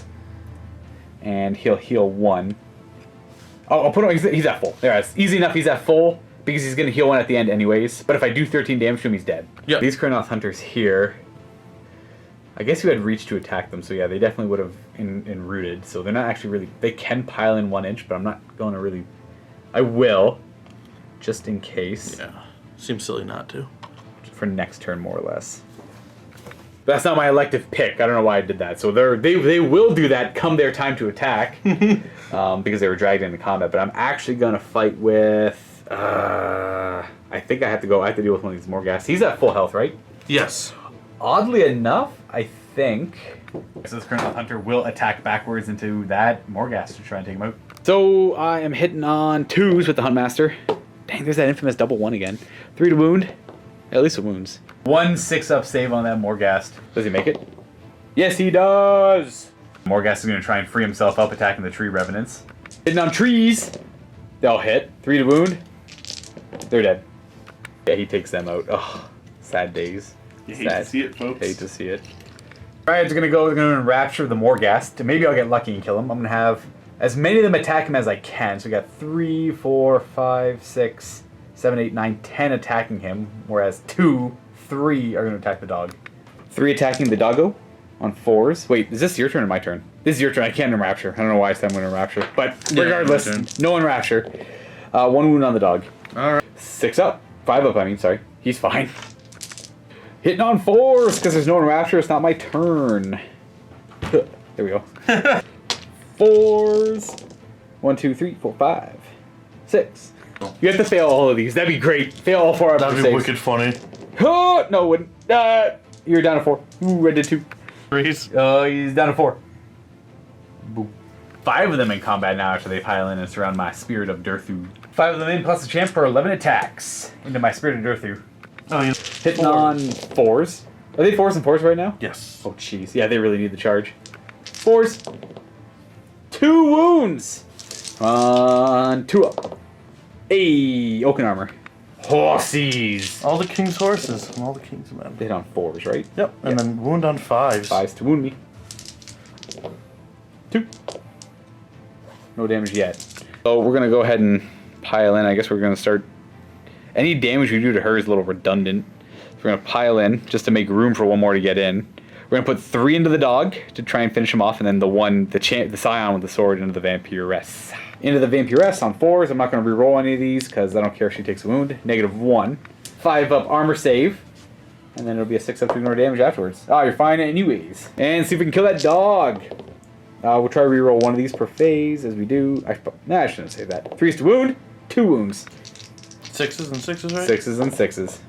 And he'll heal 1. Oh, I'll put him, he's at full. There, it's easy enough he's at full because he's going to heal 1 at the end anyways. But if I do 13 damage to him, he's dead. Yep. These Kurnoth Hunters here, I guess you had reach to attack them. So yeah, they definitely would have enrooted. So they're not actually really, they can pile in 1 inch, but I'm not going to really, I will, just in case. Yeah. Seems silly not to. For next turn, more or less. But that's not my elective pick. I don't know why I did that. So they will do that come their time to attack because they were dragged into combat. But I'm actually going to fight with... I think I have to deal with one of these Morghast. He's at full health, right? Yes. Oddly enough, I think... So this Kurnoth Hunter will attack backwards into that Morghast to try and take him out. So I am hitting on 2s with the Huntmaster. Dang, there's that infamous double 1 again. 3 to wound. At least it wounds. 1 6-up save on that Morghast. Does he make it? Yes, he does! Morghast is going to try and free himself up, attacking the tree revenants. Hitting on trees! They'll hit. 3 to wound. They're dead. Yeah, he takes them out. Oh, sad days. You hate to see it, folks. Hate to see it. Alright, I'm going to go enrapture the Morghast. Maybe I'll get lucky and kill him. I'm going to have as many of them attack him as I can. So we got 3, 4, 5, 6... 7, 8, 9, 10 attacking him, whereas 2, 3 are going to attack the dog. 3 attacking the doggo on 4s. Wait, is this your turn or my turn? This is your turn. I can't enrapture. I don't know why I said I'm going to enrapture. But regardless, no enrapture. 1 wound on the dog. Alright. 6 up. 5 up, I mean, sorry. He's fine. Hitting on 4s because there's no enrapture. It's not my turn. There we go. 4s. 1, 2, 3, 4, 5, 6. You have to fail all of these. That'd be great. Fail all 4 of them. That'd be wicked funny. Oh, no, it wouldn't. You're down to 4. Ooh, I did 2. 3s. He's down to 4. Boom. 5 of them in combat now after they pile in and surround my Spirit of Durthu. 5 of them in plus the champ for 11 attacks into my Spirit of Durthu. Oh, yeah. Hitting on 4s. Are they 4s and 4s right now? Yes. Oh, jeez. Yeah, they really need the charge. 4s. 2 wounds. 2 up. Hey, Oaken Armor. Horsies. All the king's horses and all the king's men. They hit on 4s, right? Yep. And then wound on 5s. 5s to wound me. 2. No damage yet. So we're going to go ahead and pile in. I guess we're going to start... Any damage we do to her is a little redundant. So we're going to pile in just to make room for 1 more to get in. We're going to put 3 into the dog to try and finish him off, and then the Scion with the sword into the Vampiress. Into the Vampiress on 4s. I'm not going to reroll any of these because I don't care if she takes a wound. -1. 5 up armor save. And then it'll be a 6 up to ignore damage afterwards. Oh, you're fine anyways. And see if we can kill that dog. We'll try to reroll 1 of these per phase as we do. I shouldn't say that. 3s to wound. 2 wounds. 6s and 6s, right? 6s and 6s.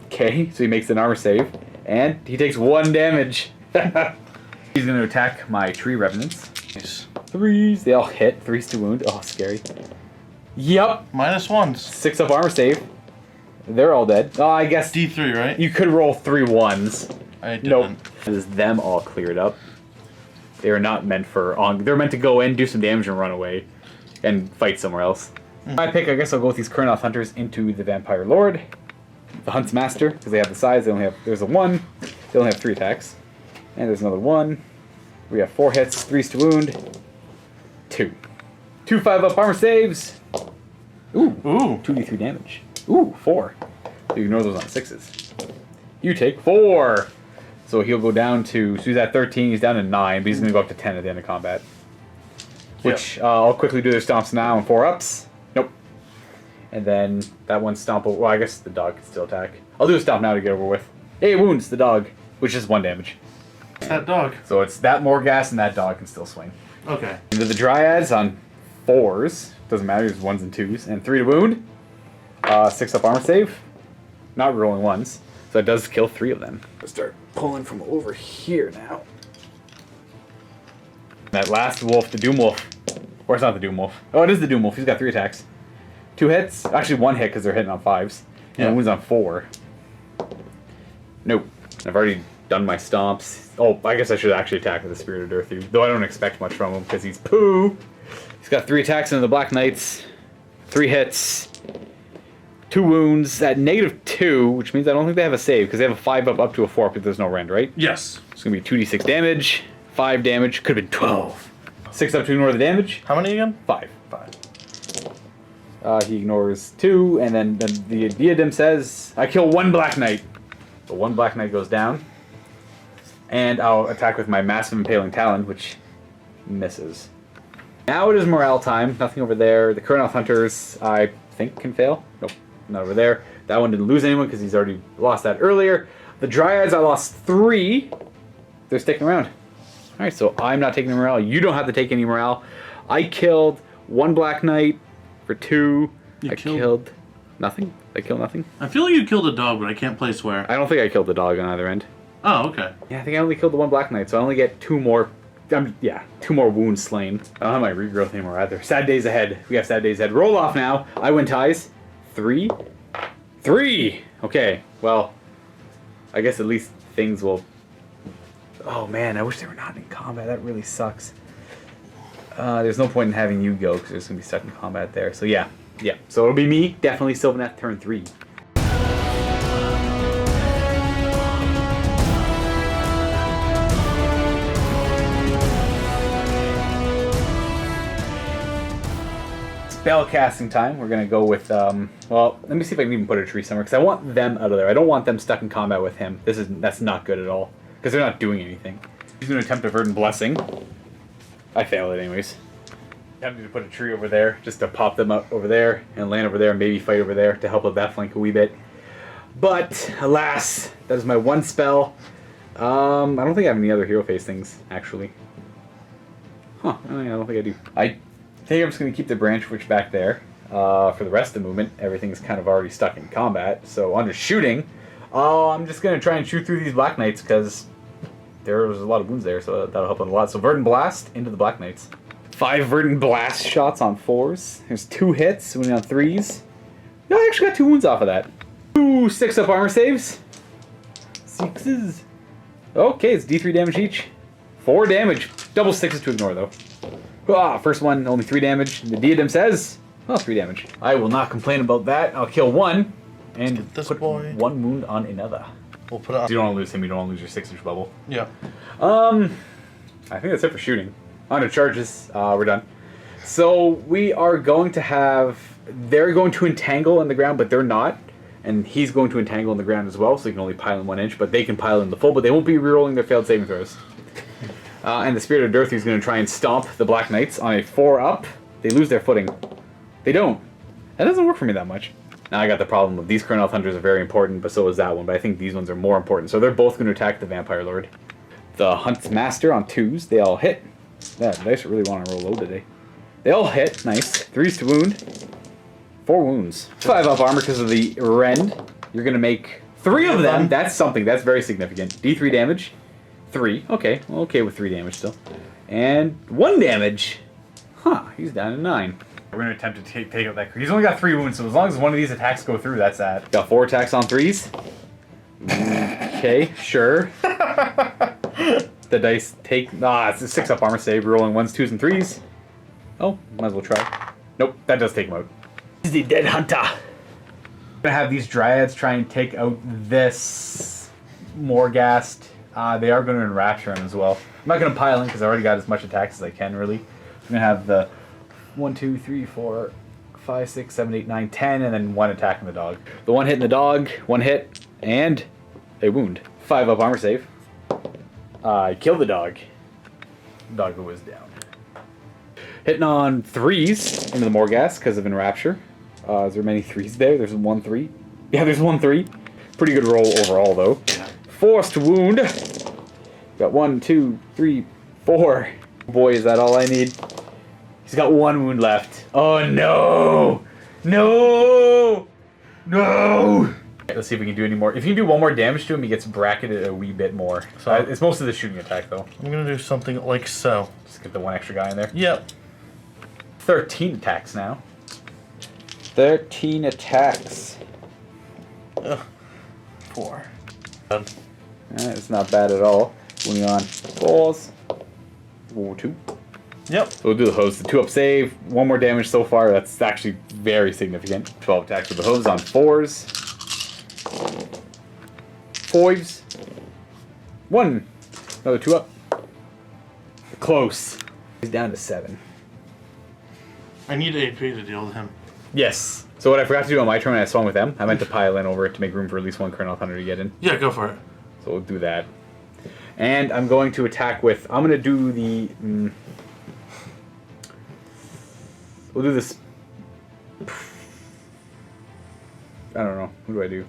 Okay, so he makes an armor save. And he takes 1 damage. He's going to attack my tree revenants. Nice. 3s. They all hit. 3s to wound. Oh, scary. Yep. -1s. 6 up armor save. They're all dead. Oh, I guess D3, right? you could roll 3 1s. I didn't. Nope. This is them all cleared up. They are not meant for they're meant to go in, do some damage, and run away. And fight somewhere else. My pick, I guess I'll go with these Kurnoth Hunters into the Vampire Lord. The Hunt's Master, because they have the size. There's a 1. They only have 3 attacks. And there's another 1. We have 4 hits, 3s to wound. 2. 2 5 up armor saves. Ooh. 2d3 damage. Ooh, 4. You ignore those on 6s. You take 4. So he'll go down to, so he's at 13, he's down to 9, but he's going to go up to 10 at the end of combat. Which, I'll quickly do their stomps now and 4-ups. Nope. And then that one stomp, well, I guess the dog can still attack. I'll do a stomp now to get over with. 8 wounds, the dog, which is 1 damage. That dog. So it's that Morghast and that dog can still swing. Okay. Into the Dryads on 4s. Doesn't matter, it's 1s and 2s. And 3 to wound. 6 up armor save. Not rolling 1s. So it does kill 3 of them. Let's start pulling from over here now. That last wolf, the Doom Wolf. Or it's not the Doom Wolf. Oh, it is the Doom Wolf. He's got 3 attacks. 2 hits. Actually, 1 hit because they're hitting on 5s. And wounds on 4. Nope. I've already done my stomps. Oh, I guess I should actually attack with the Spirit of Earth, though I don't expect much from him because he's poo. He's got 3 attacks into the Black Knights. 3 hits. 2 wounds at -2, which means I don't think they have a save because they have a 5 up to a 4 because there's no rend, right? Yes. It's going to be 2d6 damage, 5 damage, could have been 12. 6 up to ignore the damage. How many again? 5. 5. He ignores 2, and then the diadem says, I kill 1 Black Knight. So 1 Black Knight goes down. And I'll attack with my Massive Impaling Talon, which misses. Now it is morale time. Nothing over there. The current Elf Hunters, I think, can fail. Nope, not over there. That one didn't lose anyone because he's already lost that earlier. The Dryads, I lost 3. They're sticking around. Alright, so I'm not taking the morale. You don't have to take any morale. I killed 1 Black Knight for 2. I killed nothing. I killed nothing. I feel like you killed a dog, but I can't place where. I don't think I killed the dog on either end. Oh, okay. Yeah, I think I only killed the 1 Black Knight, so I only get 2 more. 2 more wounds slain. I don't have my regrowth anymore either. Sad days ahead. We have sad days ahead. Roll off now. I win ties. 3. 3! Okay, well, I guess at least things will... Oh man, I wish they were not in combat. That really sucks. There's no point in having you go because there's going to be stuck in combat there. So yeah. So it'll be me. Definitely Sylvaneth turn 3. Spell casting time. We're going to go with, well, let me see if I can even put a tree somewhere because I want them out of there. I don't want them stuck in combat with him. That's not good at all because they're not doing anything. He's going to attempt a Verdant Blessing. I failed it anyways. Attempted to put a tree over there just to pop them up over there and land over there and maybe fight over there to help with that flank a wee bit. But alas, that is my 1 spell. I don't think I have any other hero phase things actually. Huh, I don't think I do. I think I'm just going to keep the Branch Witch back there. For the rest of the movement, everything's kind of already stuck in combat. So under shooting, I'm just going to try and shoot through these Black Knights because there was a lot of wounds there, so that'll help out a lot. So Verdant Blast into the Black Knights. 5 Verdant Blast shots on 4s. There's 2 hits, winning on 3s. No, I actually got 2 wounds off of that. 2 6 up armor saves. 6s. Okay, it's D3 damage each. 4 damage. Double 6s to ignore though. First one, only 3 damage. The diadem says, 3 damage. I will not complain about that. I'll kill 1 and put 1 wound on another. We'll put it on. You don't want to lose him, you don't want to lose your 6-inch bubble. Yeah. I think that's it for shooting. On to charges, we're done. So we are going to have, they're going to entangle in the ground, but they're not. And he's going to entangle in the ground as well, so he can only pile in 1 inch, but they can pile in the full, but they won't be rerolling their failed saving throws. And the Spirit of Dearth is going to try and stomp the Black Knights on a 4-up. They lose their footing. They don't. That doesn't work for me that much. Now I got the problem of these current Elf Hunters are very important, but so is that one, but I think these ones are more important. So they're both going to attack the Vampire Lord. The Hunt's Master on 2s, they all hit. Yeah, the dice really want to roll low today. They all hit, nice. 3s to wound. 4 wounds. 5 up armor because of the rend. You're going to make 3 of them. That's something. That's very significant. D3 damage. 3. Okay. Okay with 3 damage still. And 1 damage. Huh. He's down to 9. We're going to attempt to take out that. He's only got 3 wounds, so as long as one of these attacks go through, that's that. Got 4 attacks on 3s. Okay, sure. The dice take... it's a 6 up armor save. Rolling 1s, 2s, and 3s. Oh, might as well try. Nope, that does take him out. He's the dead hunter. I'm going to have these Dryads try and take out this Morghast. They are going to enrapture him as well. I'm not going to pile in because I already got as much attacks as I can, really. I'm going to have the 1, 2, 3, 4, 5, 6, 7, 8, 9, 10, and then 1 attacking the dog. The 1 hitting the dog, 1 hit, and a wound. 5 up armor save. I killed the dog. Dog was down. Hitting on 3s into the Morghast because of Enrapture. Is there many 3s there? There's 1 3. Yeah, there's 1 3. Pretty good roll overall, though. Forced wound. Got 1, 2, 3, 4. Boy, is that all I need. He's got 1 wound left. Oh, no! No! No! Let's see if we can do any more. If you can do 1 more damage to him, he gets bracketed a wee bit more. So it's mostly the shooting attack, though. I'm going to do something like so. Just get the 1 extra guy in there. Yep. 13 attacks now. 13 attacks. 4. It's not bad at all. Moving on. 4s. Ooh, 2. Yep. So we'll do the hose. The 2 up save. 1 more damage so far. That's actually very significant. 12 attacks with the hose on 4s. 5s. 1. Another 2 up. Close. He's down to 7. I need AP to deal with him. Yes. So what I forgot to do on my turn when I swung with them, I meant to pile in over it to make room for at least 1 Colonel Thunder to get in. Yeah, go for it. So we'll do that. And I'm going to attack with... I'm going to do the... we'll do this... I don't know. What do I do?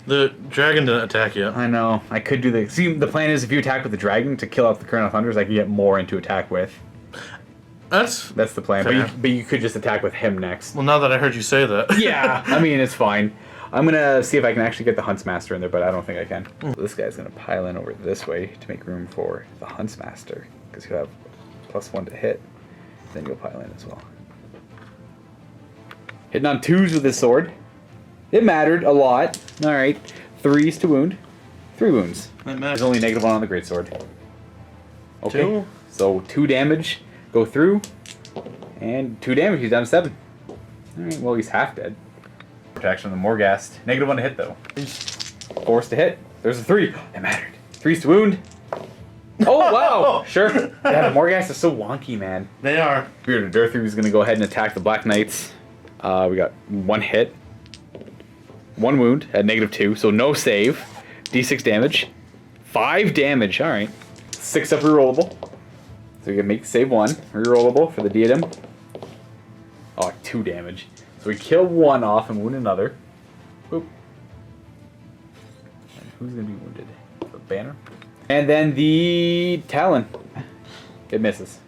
The dragon didn't attack yet. I know. I could do the... See, the plan is if you attack with the dragon to kill out the Colonel Thunders, I can get more into attack with. That's the plan. But you could just attack with him next. Well, now that I heard you say that. Yeah. I mean, it's fine. I'm going to see if I can actually get the Huntsmaster in there, but I don't think I can. So this guy's going to pile in over this way to make room for the Huntsmaster, because he'll have +1 to hit. Then you'll pile in as well. Hitting on 2s with his sword. It mattered a lot. Alright. 3s to wound. 3 wounds. There's only -1 on the greatsword. Okay. 2. So 2 damage. Go through. And 2 damage. He's down to 7. Alright, well, he's half dead. Protection on the Morghast. -1 to hit, though. Forced to hit. There's a 3. It mattered. 3s to wound. Oh, wow. Sure. Yeah, the Morghast is so wonky, man. They are. Bearded Earther is going to go ahead and attack the Black Knights. We got 1 hit. 1 wound at -2, so no save. D6 damage. 5 damage. Alright. 6 up rerollable. So we can make save 1. Rerollable for the diadem. Oh, 2 damage. So we kill 1 off and wound another. Boop. And who's going to be wounded? The banner. And then the Talon. It misses.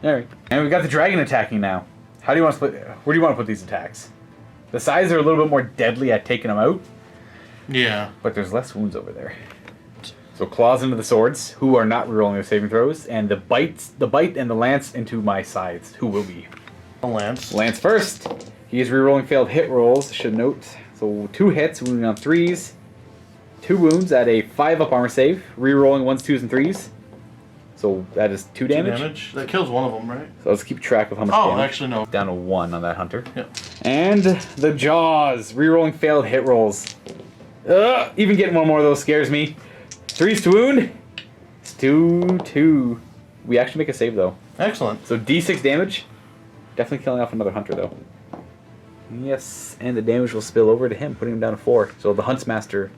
Alright. And we've got the dragon attacking now. How do you want to split? Where do you want to put these attacks? The sides are a little bit more deadly at taking them out. Yeah. But there's less wounds over there. So claws into the swords, who are not rerolling their saving throws, and the bite and the lance into my sides, who will be. A lance. Lance first. He is rerolling failed hit rolls, should note. So 2 hits, wounding on 3s. 2 wounds at a 5 up armor save, rerolling 1s, 2s, and 3s. So that is 2 damage. That kills one of them, right? So let's keep track of how much damage. Oh, actually, no. Down to 1 on that hunter. Yep. And the Jaws, rerolling failed hit rolls. Even getting 1 more of those scares me. 3s to wound. It's 2, 2. We actually make a save, though. Excellent. So D6 damage. Definitely killing off another hunter, though. Yes, and the damage will spill over to him, putting him down to 4. So the Huntsmaster...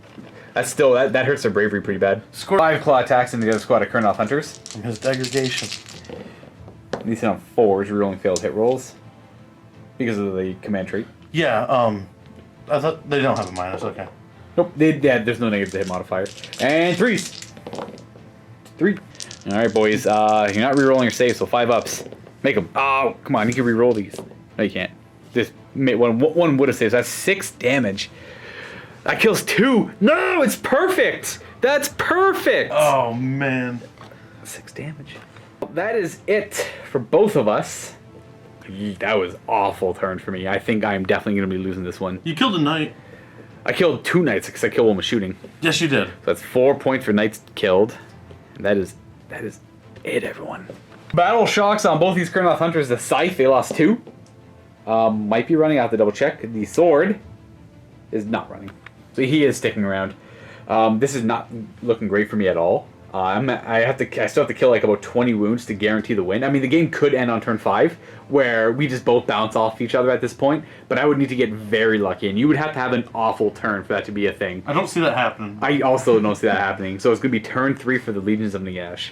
That's still, that hurts their bravery pretty bad. Score 5 claw attacks into the other squad of Colonel Hunters. From his degradation. And he's hit on 4s, rerolling failed hit rolls. Because of the command trait. Yeah, I thought they don't have a minus, okay. Nope, there's no negative to hit modifier. And 3s! 3. Alright, boys, you're not rerolling your saves, so 5 ups. Make them. Oh, come on, you can reroll these. No, you can't. This one would have saved. That's 6 damage. That kills 2. No, it's perfect. That's perfect. Oh, man. 6 damage. That is it for both of us. That was awful turn for me. I think I'm definitely going to be losing this one. You killed a knight. I killed 2 knights because I killed 1 with shooting. Yes, you did. So that's 4 points for knights killed. And that is it, everyone. Battle shocks on both these Kurnoth Hunters. The Scythe, they lost 2. Might be running out to double check. The sword is not running. So he is sticking around. This is not looking great for me at all. I still have to kill like about 20 wounds to guarantee the win. I mean, the game could end on turn 5, where we just both bounce off each other at this point, but I would need to get very lucky, and you would have to have an awful turn for that to be a thing. I don't see that happening. I also don't see that happening, so it's going to be turn 3 for the Legions of Nagash.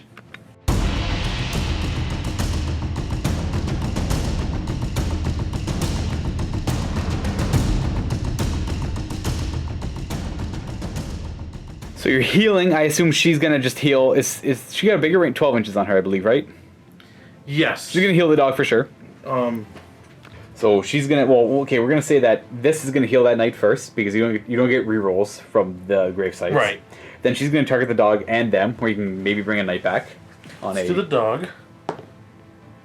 So you're healing. I assume she's gonna just heal. Is she got a bigger range? 12 inches on her, I believe, right? Yes. She's gonna heal the dog for sure. So she's gonna. Well, okay, we're gonna say that this is gonna heal that knight first because you don't get rerolls from the grave sites. Right. Then she's gonna target the dog and them, where you can maybe bring a knight back. Let's do the dog.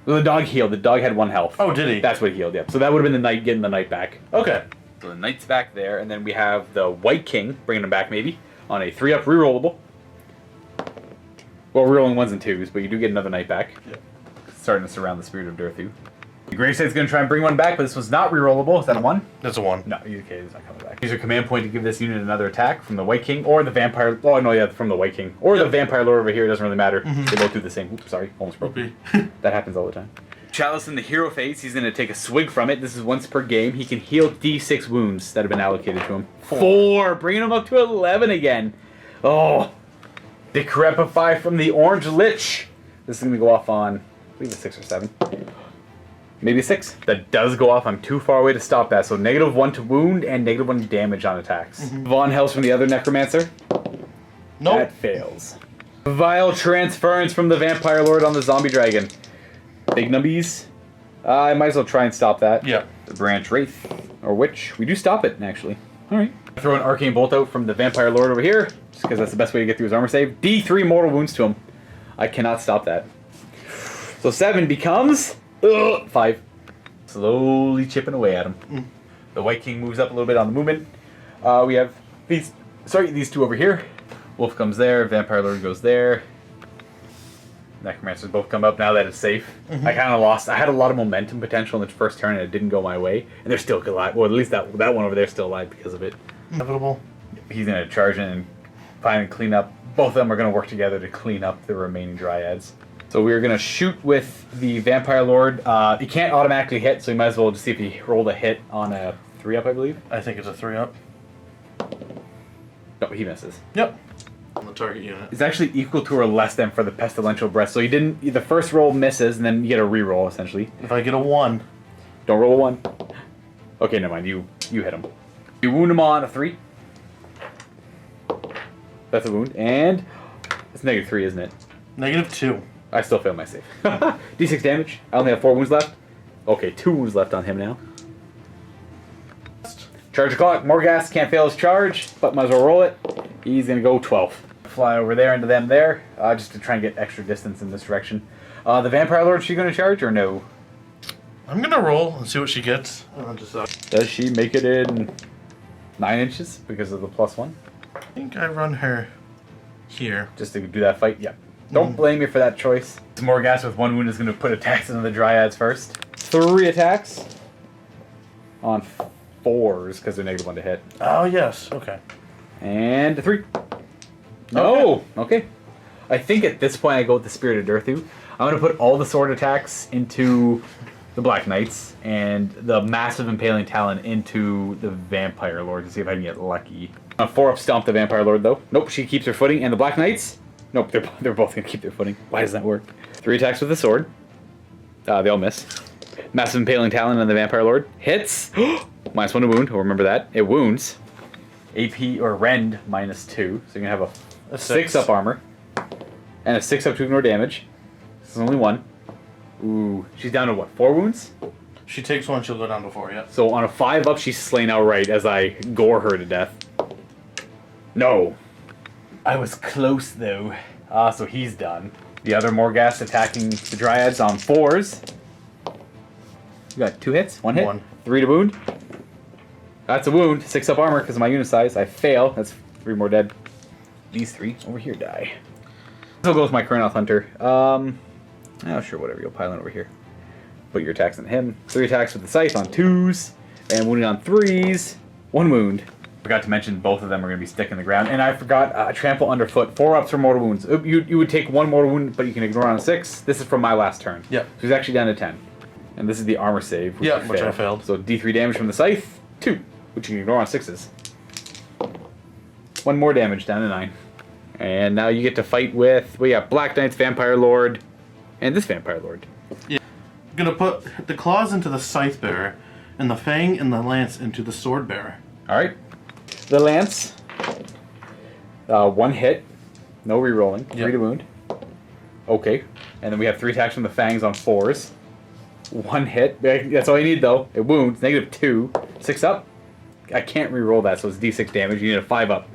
Well, the dog healed. The dog had 1 health. Oh, did he? That's what he healed. Yep. So that would have been the knight getting the knight back. Okay. So the knight's back there, and then we have the White King bringing him back maybe on a 3-up rerollable. Well, rerolling 1s and 2s, but you do get another knight back. Yep. Starting to surround the Spirit of Durthu. The Gravesite's going to try and bring 1 back, but this was not rerollable. Is that a 1? That's a 1. No, okay, it's not coming back. Use your command point to give this unit another attack from the White King or the Vampire. Oh, no, yeah, from the White King. Or the Vampire Lord over here, it doesn't really matter. They both do the same. Oops, sorry, almost broke. That happens all the time. Chalice in the hero phase, he's going to take a swig from it. This is once per game. He can heal D6 wounds that have been allocated to him. 4, bringing him up to 11 again. Oh, the Decrepify from the Orange Lich. This is going to go off on, I believe, a 6 or 7. Maybe a 6. That does go off. I'm too far away to stop that. So -1 to wound and -1 damage on attacks. Von Hell's from the other Necromancer. Nope. That fails. Vile Transference from the Vampire Lord on the Zombie Dragon. Big nubbies. I might as well try and stop that. Yeah. The Branch Wraith. Or Witch. We do stop it, actually. Alright. Throw an Arcane Bolt out from the Vampire Lord over here, just because that's the best way to get through his armor save. D3 mortal wounds to him. I cannot stop that. So 7 becomes 5. Slowly chipping away at him. The White King moves up a little bit on the movement. We have these 2 over here. Wolf comes there, Vampire Lord goes there. Necromancers both come up now that it's safe. I kind of lost. I had a lot of momentum potential in the first turn and it didn't go my way. And they're still alive. Well, at least that one over there is still alive because of it. Inevitable. He's going to charge in and finally clean up. Both of them are going to work together to clean up the remaining Dryads. So we're going to shoot with the Vampire Lord. He can't automatically hit, so we might as well just see if he rolled a hit on a 3-up, I believe. I think it's a 3-up. No, he misses. Yep. On the target unit. It's actually equal to or less than for the Pestilential Breath. So you didn't. The first roll misses, and then you get a reroll essentially. If I get a 1. Don't roll a 1. Okay, never mind. You hit him. You wound him on a 3. That's a wound, and it's -3, isn't it? -2. I still failed my save. D6 damage. I only have 4 wounds left. Okay, 2 wounds left on him now. Charge the clock. Morghast can't fail his charge, but might as well roll it. He's gonna go 12. Fly over there into them there, just to try and get extra distance in this direction. The Vampire Lord, is she gonna charge or no? I'm gonna roll and see what she gets. Does she make it in 9 inches because of the +1? I think I run her here. Just to do that fight? Yeah. Don't blame me for that choice. Morghast with 1 wound is going to put attacks into the Dryads first. 3 attacks on 4s because they're -1 to hit. Oh, yes. Okay. And a 3. No! Okay. I think at this point I go with the Spirit of Durthu. I'm going to put all the sword attacks into the Black Knights and the Massive Impaling Talon into the Vampire Lord to see if I can get lucky. 4-up stomp the Vampire Lord though. Nope, she keeps her footing. And the Black Knights? Nope, they're both going to keep their footing. Why does that work? 3 attacks with the sword. They all miss. Massive Impaling Talon on the Vampire Lord. Hits. -1 to wound. I'll remember that. It wounds. AP or Rend -2. So you're going to have a 6-up armor. And a 6-up to ignore damage. This is only 1. Ooh. She's down to what? 4 wounds? She takes 1, she'll go down to 4, yeah. So on a 5-up, she's slain outright as I gore her to death. No. I was close though. So he's done. The other Morghast attacking the Dryads on 4s. You got 2 hits? 1 hit? 1. 3 to wound. That's a wound. 6-up armor because of my unit size. I fail. That's 3 more dead. These 3 over here die. So I'll go with my Kurnoth Hunter. Oh, sure, whatever. You'll pile in over here. Put your attacks on him. 3 attacks with the scythe on 2s. And wounding on 3s. 1 wound. Forgot to mention both of them are going to be stick in the ground. And I forgot trample underfoot. 4 ups for mortal wounds. You would take 1 mortal wound, but you can ignore on a 6. This is from my last turn. Yep. So he's actually down to 10. And this is the armor save, which, which I failed. So D3 damage from the scythe, 2, which you can ignore on 6s. 1 more damage, down to 9. And now you get to fight with, we got Black Knight's Vampire Lord, and this Vampire Lord. Yeah. I'm gonna put the claws into the Scythe Bearer, and the Fang and the Lance into the Sword Bearer. Alright. The Lance, 1 hit, no rerolling, 3 to wound. Okay. And then we have 3 attacks from the Fangs on 4s. 1 hit. That's all you need though. It wounds. -2. 6 up. I can't reroll that, so it's D6 damage. You need a 5 up.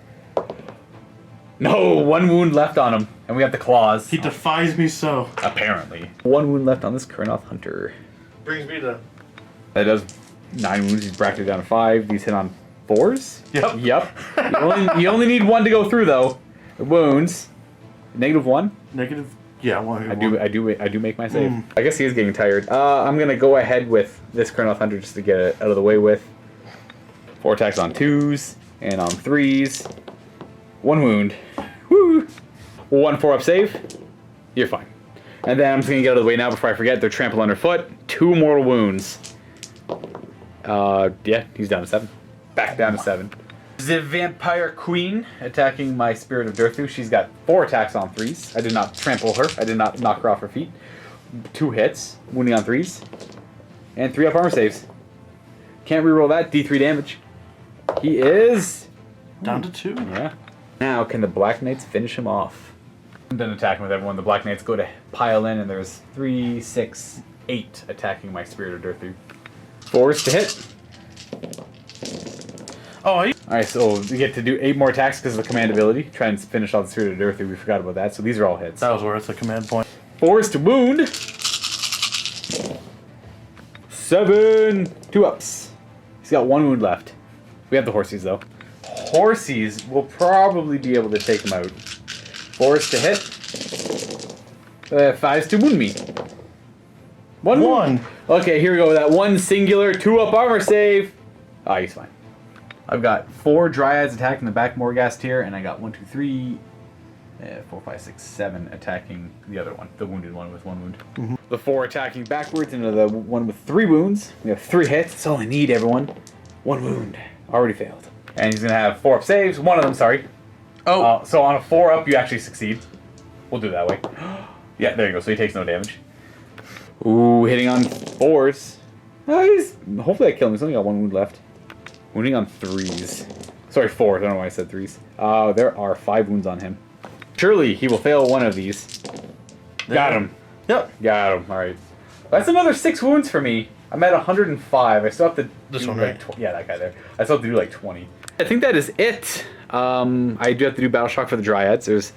No, 1 wound left on him. And we have the claws. He defies me so. Apparently. 1 wound left on this Kurnoth Hunter. Brings me to... That does 9 wounds. He's bracketed down to 5. These hit on 4s? Yep. Yep. you only need 1 to go through though. It wounds. -1? Negative... Yeah, 1. I do make my save. I guess he is getting tired. I'm gonna go ahead with this Kurnoth Hunter just to get it out of the way with. 4 attacks on 2s and on 3s. 1 wound. Woo! 1 4-up save. You're fine. And then I'm just gonna get out of the way now before I forget. They're trampled underfoot. 2 mortal wounds. Yeah, he's down to 7. Back down to 7. The Vampire Queen attacking my Spirit of Durthu. She's got 4 attacks on 3s. I did not trample her. I did not knock her off her feet. 2 hits, wounding on 3s. And 3 up armor saves. Can't reroll that. D3 damage. He is... Down to 2. Yeah. Now, can the Black Knights finish him off? I'm done attacking with everyone. The Black Knights go to pile in, and there's 3, 6, 8 attacking my Spirit of Durthu. 4s to hit. Oh, Alright, so we get to do 8 more attacks because of the command ability. Try and finish off the Spirit of Durthu. We forgot about that, so these are all hits. that was worth a command point. 4s to wound. 7 2 ups. He's got 1 wound left. We have the Horsies though. Horsies will probably be able to take him out. 4s to hit. 5s to wound me. 1 wound. Okay, here we go with that 1 singular 2-up armor save. Ah, he's fine. I've got 4 Dryads attacking the back Morghast here, and I got 1, 2, 3, 4, 5, 6, 7 attacking the other one, the wounded one with 1 wound. The 4 attacking backwards into the one with 3 wounds. We have 3 hits. That's all I need, everyone. 1 wound. Already failed. And he's going to have 4-up saves. 1 of them, sorry. Oh. So on a 4-up, you actually succeed. We'll do it that way. Yeah, there you go. So he takes no damage. Ooh, hitting on 4s. Hopefully I kill him. He's only got 1 wound left. Wounding on 3s. Sorry, 4s. I don't know why I said 3s. There are 5 wounds on him. Surely he will fail 1 of these. Got him. Yep. Got him. Alright. That's another 6 wounds for me. I'm at 105. I still have to This do one, like right? yeah, that guy there. I still have to do like 20. I think that is it. I do have to do Battle Shock for the Dryads. There's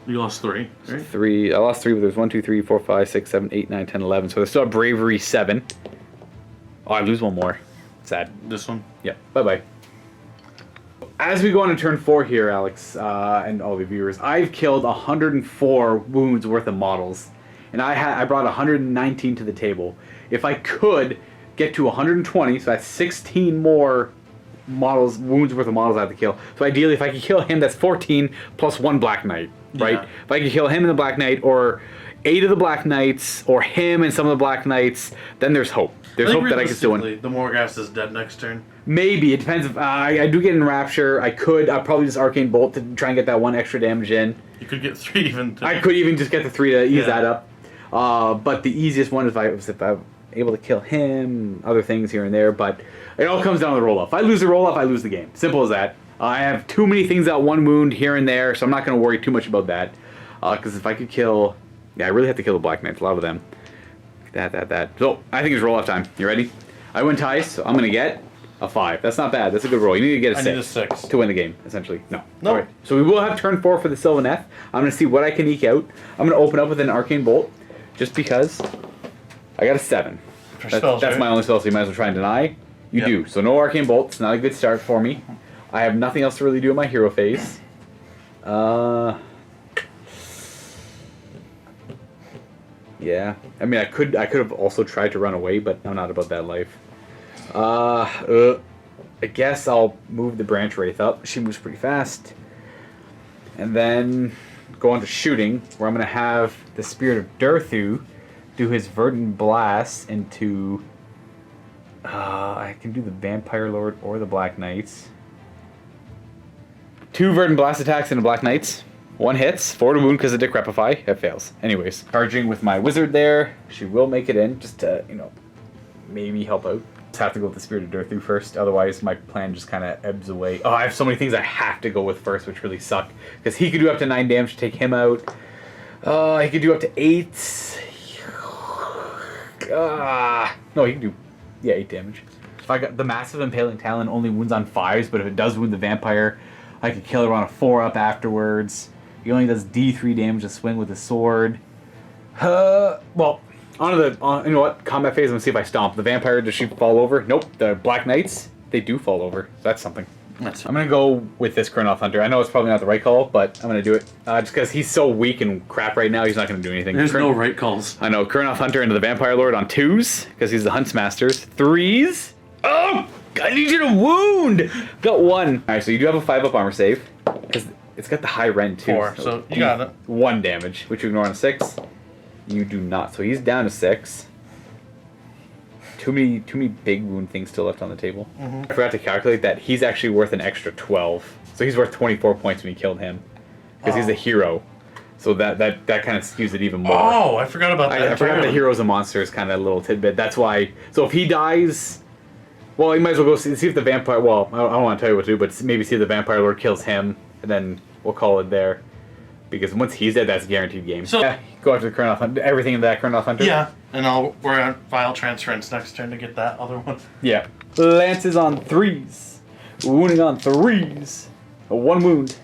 You lost 3, right? 3. I lost 3, but there's 1, 2, 3, 4, 5, 6, 7, 8, 9, 10, 11. So there's still a Bravery 7. Oh, I lose 1 more. Sad. This one? Yeah. Bye-bye. As we go on to turn 4 here, Alex, and all the viewers, I've killed 104 wounds worth of models. And I brought 119 to the table. If I could get to 120, so that's 16 more models, wounds worth of models I have to kill. So ideally, if I could kill him, that's 14 plus 1 Black Knight, right? Yeah. If I could kill him and the Black Knight, or 8 of the Black Knights, or him and some of the Black Knights, then there's hope. There's hope that I can still win. The Morghast is dead next turn. Maybe. It depends. If I do get in Rapture, I'll probably just Arcane Bolt to try and get that 1 extra damage in. You could get 3 even. I could even just get the 3 to ease that up. But the easiest one is if I'm able to kill him, other things here and there. But it all comes down to the roll-up. If I lose the roll-up, I lose the game. Simple as that. I have too many things that 1 wound here and there, so I'm not going to worry too much about that. Because if I could kill... Yeah, I really have to kill the Black Knights, a lot of them. That. So, I think it's roll-off time. You ready? I win ties, so I'm going to get a 5. That's not bad. That's a good roll. You need to get a 6. I need a 6. To win the game, essentially. No. No. All right. So we will have turn 4 for the Sylvaneth. I'm going to see what I can eke out. I'm going to open up with an Arcane Bolt, just because I got a 7. That's my only spell, so you might as well try and deny. You do. So no Arcane Bolt. It's not a good start for me. I have nothing else to really do in my hero phase. Yeah. I mean, I could have also tried to run away, but I'm not about that life. I guess I'll move the Branch Wraith up. She moves pretty fast. And then go on to shooting, where I'm going to have the Spirit of Durthu do his Verdant Blast into... I can do the Vampire Lord or the Black Knights. 2 Verdant Blast attacks into Black Knights. 1 hits, 4 to wound because of Decrepify. It fails. Anyways, charging with my Wizard there. She will make it in, just to, maybe help out. Just have to go with the Spirit of Durthu first, otherwise my plan just kind of ebbs away. Oh, I have so many things I have to go with first, which really suck. Because he could do up to 9 damage to take him out. He could do up to 8. No, he can do, 8 damage. If I got the Massive Impaling Talon, only wounds on 5s, but if it does wound the Vampire, I could kill her on a 4-up afterwards. He only does D3 damage to swing with his sword. Well, you know what? Combat phase, I'm gonna see if I stomp. The Vampire, does she fall over? Nope. The Black Knights, they do fall over. So that's something. I'm gonna go with this Kurnoth Hunter. I know it's probably not the right call, but I'm gonna do it. Just because he's so weak and crap right now, he's not gonna do anything. There's no right calls. I know. Kurnoth Hunter into the Vampire Lord on 2s, because he's the Huntsmasters. 3s. Oh! I need you to wound! Got 1. Alright, so you do have a 5-up armor save. Because it's got the high rend too. 4, so you got it. 1 damage, which you ignore on a 6. You do not. So he's down to 6. Too many big wound things still left on the table. I forgot to calculate that he's actually worth an extra 12. So he's worth 24 points when you killed him. Because he's a hero. So that kind of skews it even more. Oh, I forgot about that. I forgot the heroes and monsters kind of little tidbit. That's why. So if he dies... Well, you might as well go see if the Vampire... Well, I don't want to tell you what to do, but maybe see if the Vampire Lord kills him. And then we'll call it there. Because once he's dead, that's a guaranteed game. So yeah, go after the Kurnoth Hunter. Everything in that Kurnoth Hunter. Yeah, and we're on Vile Transference next turn to get that other one. Yeah. Lances on 3s. Wounding on 3s. 1 wound.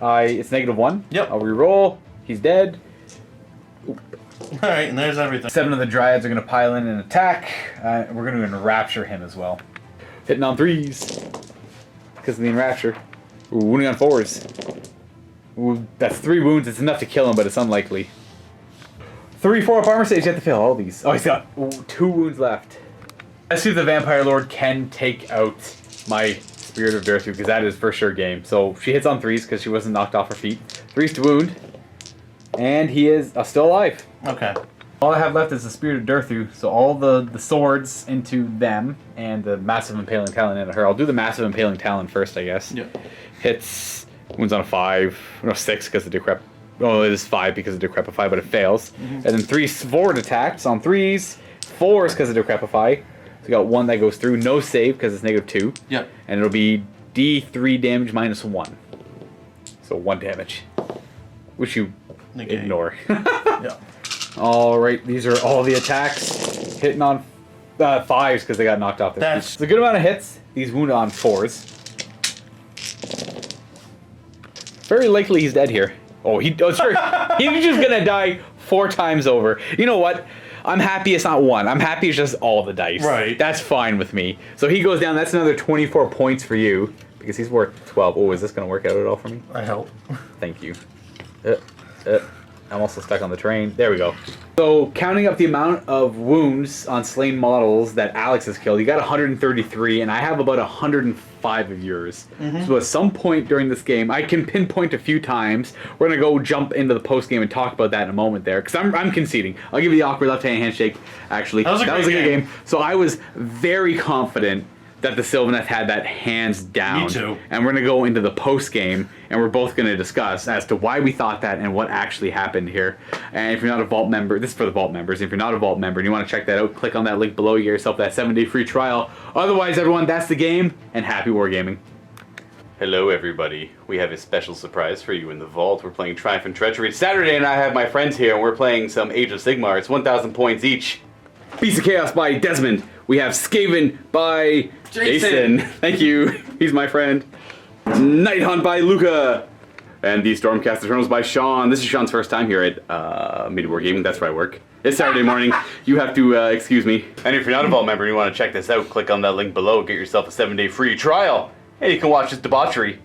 It's -1. Yep. I'll reroll. He's dead. Alright, and there's everything. 7 of the Dryads are going to pile in and attack. We're going to enrapture him as well. Hitting on 3s. Because of the enrapture. Wounding on 4s. Ooh, that's 3 wounds. It's enough to kill him, but it's unlikely. 3 4-up armor saves. You have to fail all these. Oh, he's got 2 wounds left. Let's see if the Vampire Lord can take out my Spirit of Durthu, because that is for sure game. So she hits on 3s because she wasn't knocked off her feet. 3s to wound. And he is still alive. Okay. All I have left is the Spirit of Durthu, so all the swords into them, and the Massive Impaling Talon into her. I'll do the Massive Impaling Talon first, I guess. Yeah. Hits, wounds on a 5, no 6 because of Decrep. Oh, it is 5 because of Decrepify, but it fails. And then 3 sword attacks on 3s, 4s because of Decrepify. So you got 1 that goes through, no save because it's -2. Yep. And it'll be D3 damage -1. So 1 damage, which you ignore. Yeah. All right, these are all the attacks. Hitting on 5s because they got knocked off their feet. It's a good amount of hits. These wound on 4s. Very likely he's dead here. Oh, he's just gonna die 4 times over. You know what? I'm happy it's not 1. I'm happy it's just all the dice. Right. That's fine with me. So he goes down. That's another 24 points for you because he's worth 12. Oh, is this gonna work out at all for me? I hope. Thank you. I'm also stuck on the train. There we go. So, counting up the amount of wounds on slain models that Alex has killed, you got 133, and I have about 105 of yours. So at some point during this game, I can pinpoint a few times. We're going to go jump into the post-game and talk about that in a moment there, because I'm conceding. I'll give you the awkward left-hand handshake, actually. That was a good game. So I was very confident that the Sylvaneth had that hands down. Me too. And we're going to go into the post-game, and we're both going to discuss as to why we thought that and what actually happened here. And if you're not a Vault member, this is for the Vault members. If you're not a Vault member and you want to check that out, click on that link below. You get yourself that 7-day free trial. Otherwise, everyone, that's the game, and happy wargaming. Hello, everybody. We have a special surprise for you in the Vault. We're playing Triumph and Treachery. It's Saturday, and I have my friends here, and we're playing some Age of Sigmar. It's 1,000 points each. Beast of Chaos by Desmond. We have Skaven by Jason. Thank you. He's my friend. Night Hunt by Luka. And the Stormcast Eternals by Sean. This is Sean's first time here at MiniWarGaming. That's where I work. It's Saturday morning. You have to excuse me. And if you're not a Vault member and you want to check this out, click on that link below. Get yourself a 7-day free trial. And you can watch this debauchery